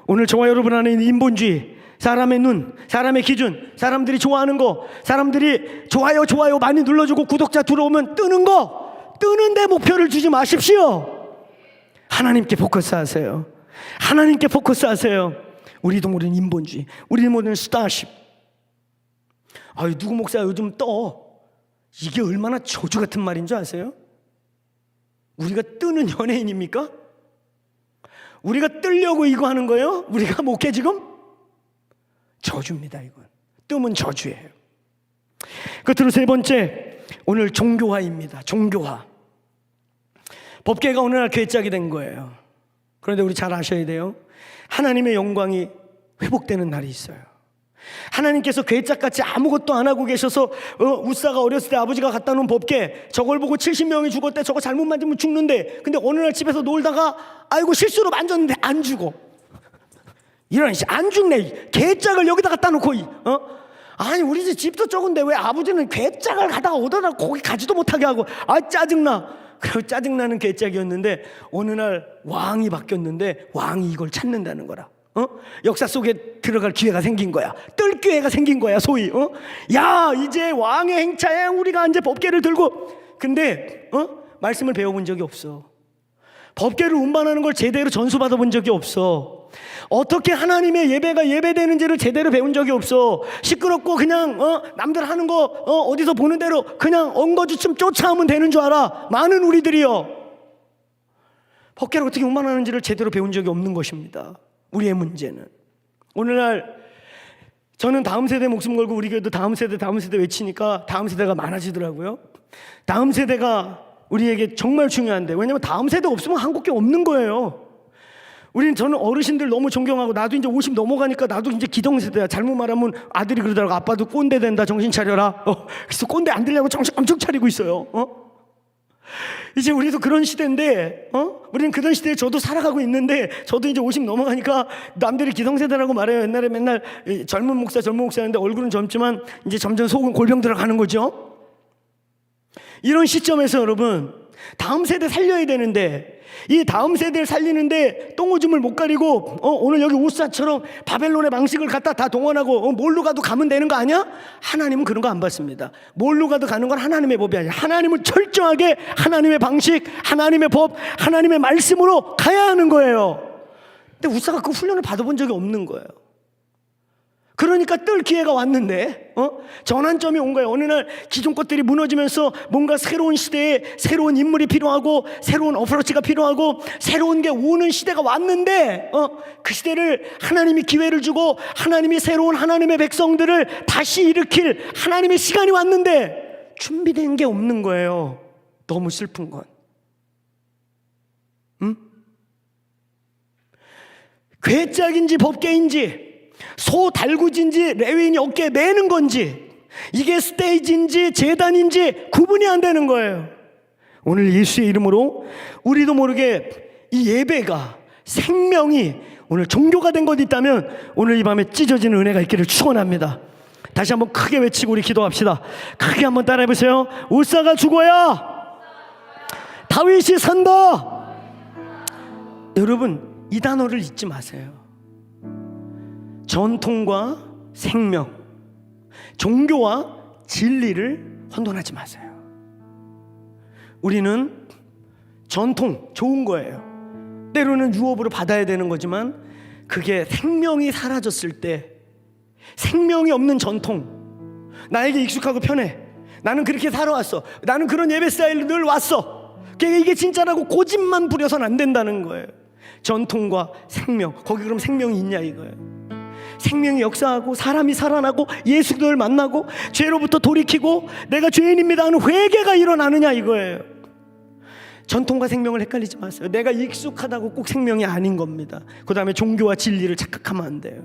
오늘 저와 여러분 안에 있는 인본주의, 사람의 눈, 사람의 기준, 사람들이 좋아하는 거, 사람들이 좋아요 많이 눌러주고 구독자 들어오면 뜨는 거, 뜨는데 목표를 주지 마십시오. 하나님께 포커스하세요. 하나님께 포커스하세요. 우리도 모르는 인본주의, 우리도 모르는 스타쉽. 아유, 누구 목사 요즘 떠. 이게 얼마나 저주 같은 말인 줄 아세요? 우리가 뜨는 연예인입니까? 우리가 뜨려고 이거 하는 거예요? 우리가 목회 지금? 저주입니다. 이건 뜨면 저주예요. 끝으로 세 번째, 오늘 종교화입니다. 종교화. 법계가 어느 날 괴짝이 된 거예요. 그런데 우리 잘 아셔야 돼요. 하나님의 영광이 회복되는 날이 있어요. 하나님께서 괴짝같이 아무것도 안 하고 계셔서 우사가 어렸을 때 아버지가 갖다 놓은 법계, 저걸 보고 70명이 죽었대. 저거 잘못 만지면 죽는데, 근데 어느 날 집에서 놀다가 아이고 실수로 만졌는데 안 죽어. 이런 안 죽네. 괴짝을 여기다 갖다 놓고 아니 우리 집도 적은데 왜 아버지는 괴짝을 갖다가 오다가 거기 가지도 못하게 하고, 아 짜증나. 그리고 짜증나는 괴짝이었는데 어느 날 왕이 바뀌었는데 왕이 이걸 찾는다는 거라. 역사 속에 들어갈 기회가 생긴 거야. 뜰 기회가 생긴 거야, 소위. 야, 이제 왕의 행차에 우리가 이제 법계를 들고. 근데 말씀을 배워본 적이 없어. 법계를 운반하는 걸 제대로 전수받아 본 적이 없어. 어떻게 하나님의 예배가 예배되는지를 제대로 배운 적이 없어. 시끄럽고 그냥 남들 하는 거 어디서 보는 대로 그냥 엉거주춤 쫓아오면 되는 줄 알아. 많은 우리들이요. 법계를 어떻게 운반하는지를 제대로 배운 적이 없는 것입니다. 우리의 문제는. 오늘날 저는 다음 세대 목숨 걸고 우리 교회도 다음 세대 외치니까 다음 세대가 많아지더라고요. 다음 세대가 우리에게 정말 중요한데, 왜냐면 다음 세대가 없으면 한국교회 없는 거예요. 저는 어르신들 너무 존경하고, 나도 이제 50 넘어가니까 나도 이제 기성세대야. 잘못 말하면 아들이 그러더라고. 아빠도 꼰대 된다, 정신 차려라. 그래서 꼰대 안 되려고 정신 엄청 차리고 있어요. 이제 우리도 그런 시대인데, 우리는 그런 시대에 저도 살아가고 있는데, 저도 이제 50 넘어가니까 남들이 기성세대라고 말해요. 옛날에 맨날 젊은 목사였는데 얼굴은 젊지만 이제 점점 속은 골병 들어가는 거죠. 이런 시점에서 여러분, 다음 세대 살려야 되는데, 이 다음 세대를 살리는데 똥오줌을 못 가리고 오늘 여기 우사처럼 바벨론의 방식을 갖다 다 동원하고 뭘로 가도 가면 되는 거 아니야? 하나님은 그런 거 안 받습니다. 뭘로 가도 가는 건 하나님의 법이 아니야. 하나님은 철저하게 하나님의 방식, 하나님의 법, 하나님의 말씀으로 가야 하는 거예요. 근데 우사가 그 훈련을 받아본 적이 없는 거예요. 그러니까 뜰 기회가 왔는데 전환점이 온 거예요. 어느 날 기존 것들이 무너지면서 뭔가 새로운 시대에 새로운 인물이 필요하고 새로운 어프로치가 필요하고 새로운 게 오는 시대가 왔는데 그 시대를 하나님이 기회를 주고 하나님이 새로운 하나님의 백성들을 다시 일으킬 하나님의 시간이 왔는데 준비된 게 없는 거예요. 너무 슬픈 건. 괴짝인지 법계인지 소 달구지인지 레위인이 어깨에 매는 건지 이게 스테이지인지 제단인지 구분이 안 되는 거예요. 오늘 예수의 이름으로 우리도 모르게 이 예배가 생명이 오늘 종교가 된 것 있다면 오늘 이 밤에 찢어지는 은혜가 있기를 축원합니다. 다시 한번 크게 외치고 우리 기도합시다. 크게 한번 따라해보세요. 우사가 죽어야 다윗이 산다. 여러분 이 단어를 잊지 마세요. 전통과 생명, 종교와 진리를 혼돈하지 마세요. 우리는 전통 좋은 거예요. 때로는 유업으로 받아야 되는 거지만 그게 생명이 사라졌을 때, 생명이 없는 전통, 나에게 익숙하고 편해, 나는 그렇게 살아왔어, 나는 그런 예배 스타일로 늘 왔어, 이게 진짜라고 고집만 부려서는 안 된다는 거예요. 전통과 생명, 거기 그럼 생명이 있냐 이거예요. 생명이 역사하고 사람이 살아나고 예수를 만나고 죄로부터 돌이키고 내가 죄인입니다 하는 회개가 일어나느냐 이거예요. 전통과 생명을 헷갈리지 마세요. 내가 익숙하다고 꼭 생명이 아닌 겁니다. 그 다음에 종교와 진리를 착각하면 안 돼요.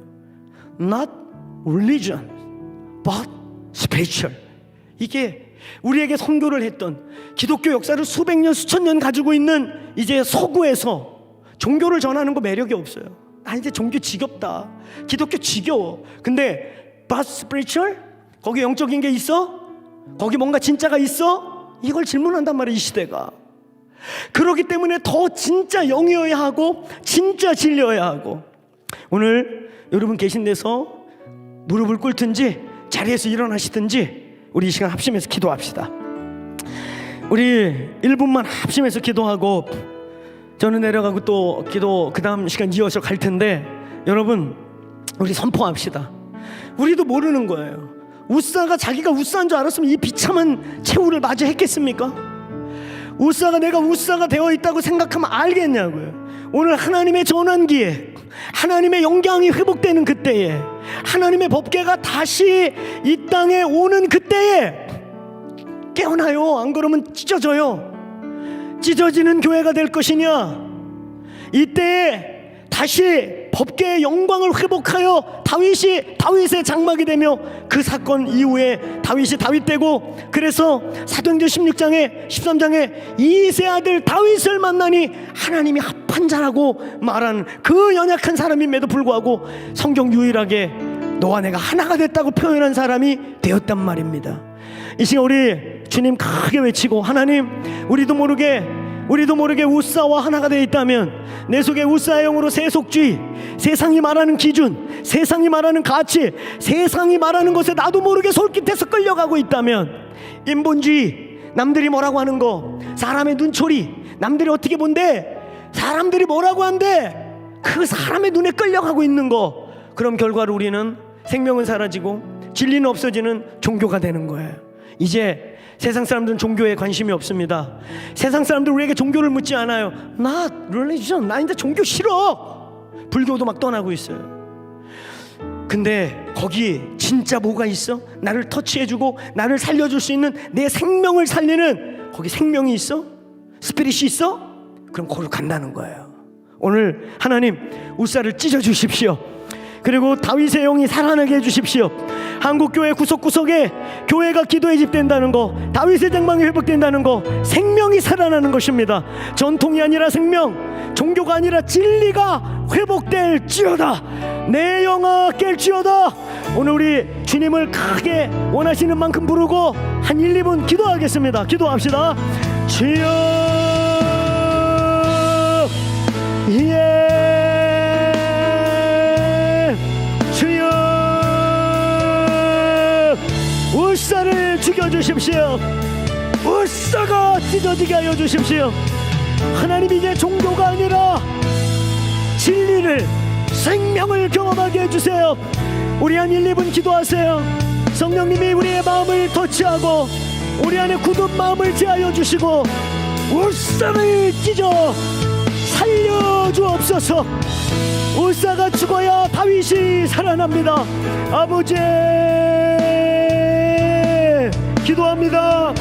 Not religion, but spiritual. 이게 우리에게 선교를 했던 기독교 역사를 수백 년 수천 년 가지고 있는 이제 서구에서 종교를 전하는 거 매력이 없어요. 나 이제 종교 지겹다, 기독교 지겨워. 근데 but spiritual? 거기 영적인 게 있어? 거기 뭔가 진짜가 있어? 이걸 질문한단 말이에요, 이 시대가. 그렇기 때문에 더 진짜 영이어야 하고 진짜 진리여야 하고. 오늘 여러분 계신 데서 무릎을 꿇든지 자리에서 일어나시든지 우리 이 시간 합심해서 기도합시다. 우리 1분만 합심해서 기도하고 저는 내려가고 또 기도 그 다음 시간 이어서 갈 텐데, 여러분 우리 선포합시다. 우리도 모르는 거예요. 우사가 자기가 우사인 줄 알았으면 이 비참한 최후를 맞이했겠습니까? 우사가 내가 우사가 되어 있다고 생각하면 알겠냐고요. 오늘 하나님의 전환기에, 하나님의 영광이 회복되는 그때에, 하나님의 법궤가 다시 이 땅에 오는 그때에 깨어나요. 안 그러면 찢어져요. 찢어지는 교회가 될 것이냐? 이때에 다시 법궤의 영광을 회복하여 다윗의 장막이 되며, 그 사건 이후에 다윗이 다윗되고, 그래서 사도행전 16장에 13장에 이세 아들 다윗을 만나니 하나님이 합한 자라고 말하는 그 연약한 사람임에도 불구하고 성경 유일하게 너와 내가 하나가 됐다고 표현한 사람이 되었단 말입니다. 이 시간 우리 주님 크게 외치고, 하나님 우리도 모르게 우사와 하나가 되어 있다면, 내 속에 우사의 영으로 세속주의, 세상이 말하는 기준, 세상이 말하는 가치, 세상이 말하는 것에 나도 모르게 솔깃해서 끌려가고 있다면, 인본주의, 남들이 뭐라고 하는 거, 사람의 눈초리, 남들이 어떻게 본대, 사람들이 뭐라고 한대, 그 사람의 눈에 끌려가고 있는 거, 그럼 결과로 우리는 생명은 사라지고 진리는 없어지는 종교가 되는 거예요. 이제 세상 사람들은 종교에 관심이 없습니다. 세상 사람들 우리에게 종교를 묻지 않아요. Not religion, 나 이제 종교 싫어. 불교도 막 떠나고 있어요. 근데 거기 진짜 뭐가 있어? 나를 터치해주고 나를 살려줄 수 있는, 내 생명을 살리는, 거기 생명이 있어? 스피릿이 있어? 그럼 거기로 간다는 거예요. 오늘 하나님 우사를 찢어주십시오. 그리고 다윗의 영이 살아나게 해주십시오. 한국교회 구석구석에 교회가 기도의 집 된다는 거, 다윗의 장막이 회복된다는 거, 생명이 살아나는 것입니다. 전통이 아니라 생명, 종교가 아니라 진리가 회복될지어다. 내 영아 깰지어다. 오늘 우리 주님을 크게 원하시는 만큼 부르고 한 1, 2분 기도하겠습니다. 기도합시다. 주여, 주여, 우사를 죽여주십시오. 우사가 찢어지게 하여 주십시오. 하나님 이제 종교가 아니라 진리를, 생명을 경험하게 해주세요. 우리 한 1, 2분 기도하세요. 성령님이 우리의 마음을 터치하고 우리 안에 굳은 마음을 제하여 주시고 울산을 찢어 살려주옵소서. 울사가 죽어야 다윗이 살아납니다. 아버지 기도합니다.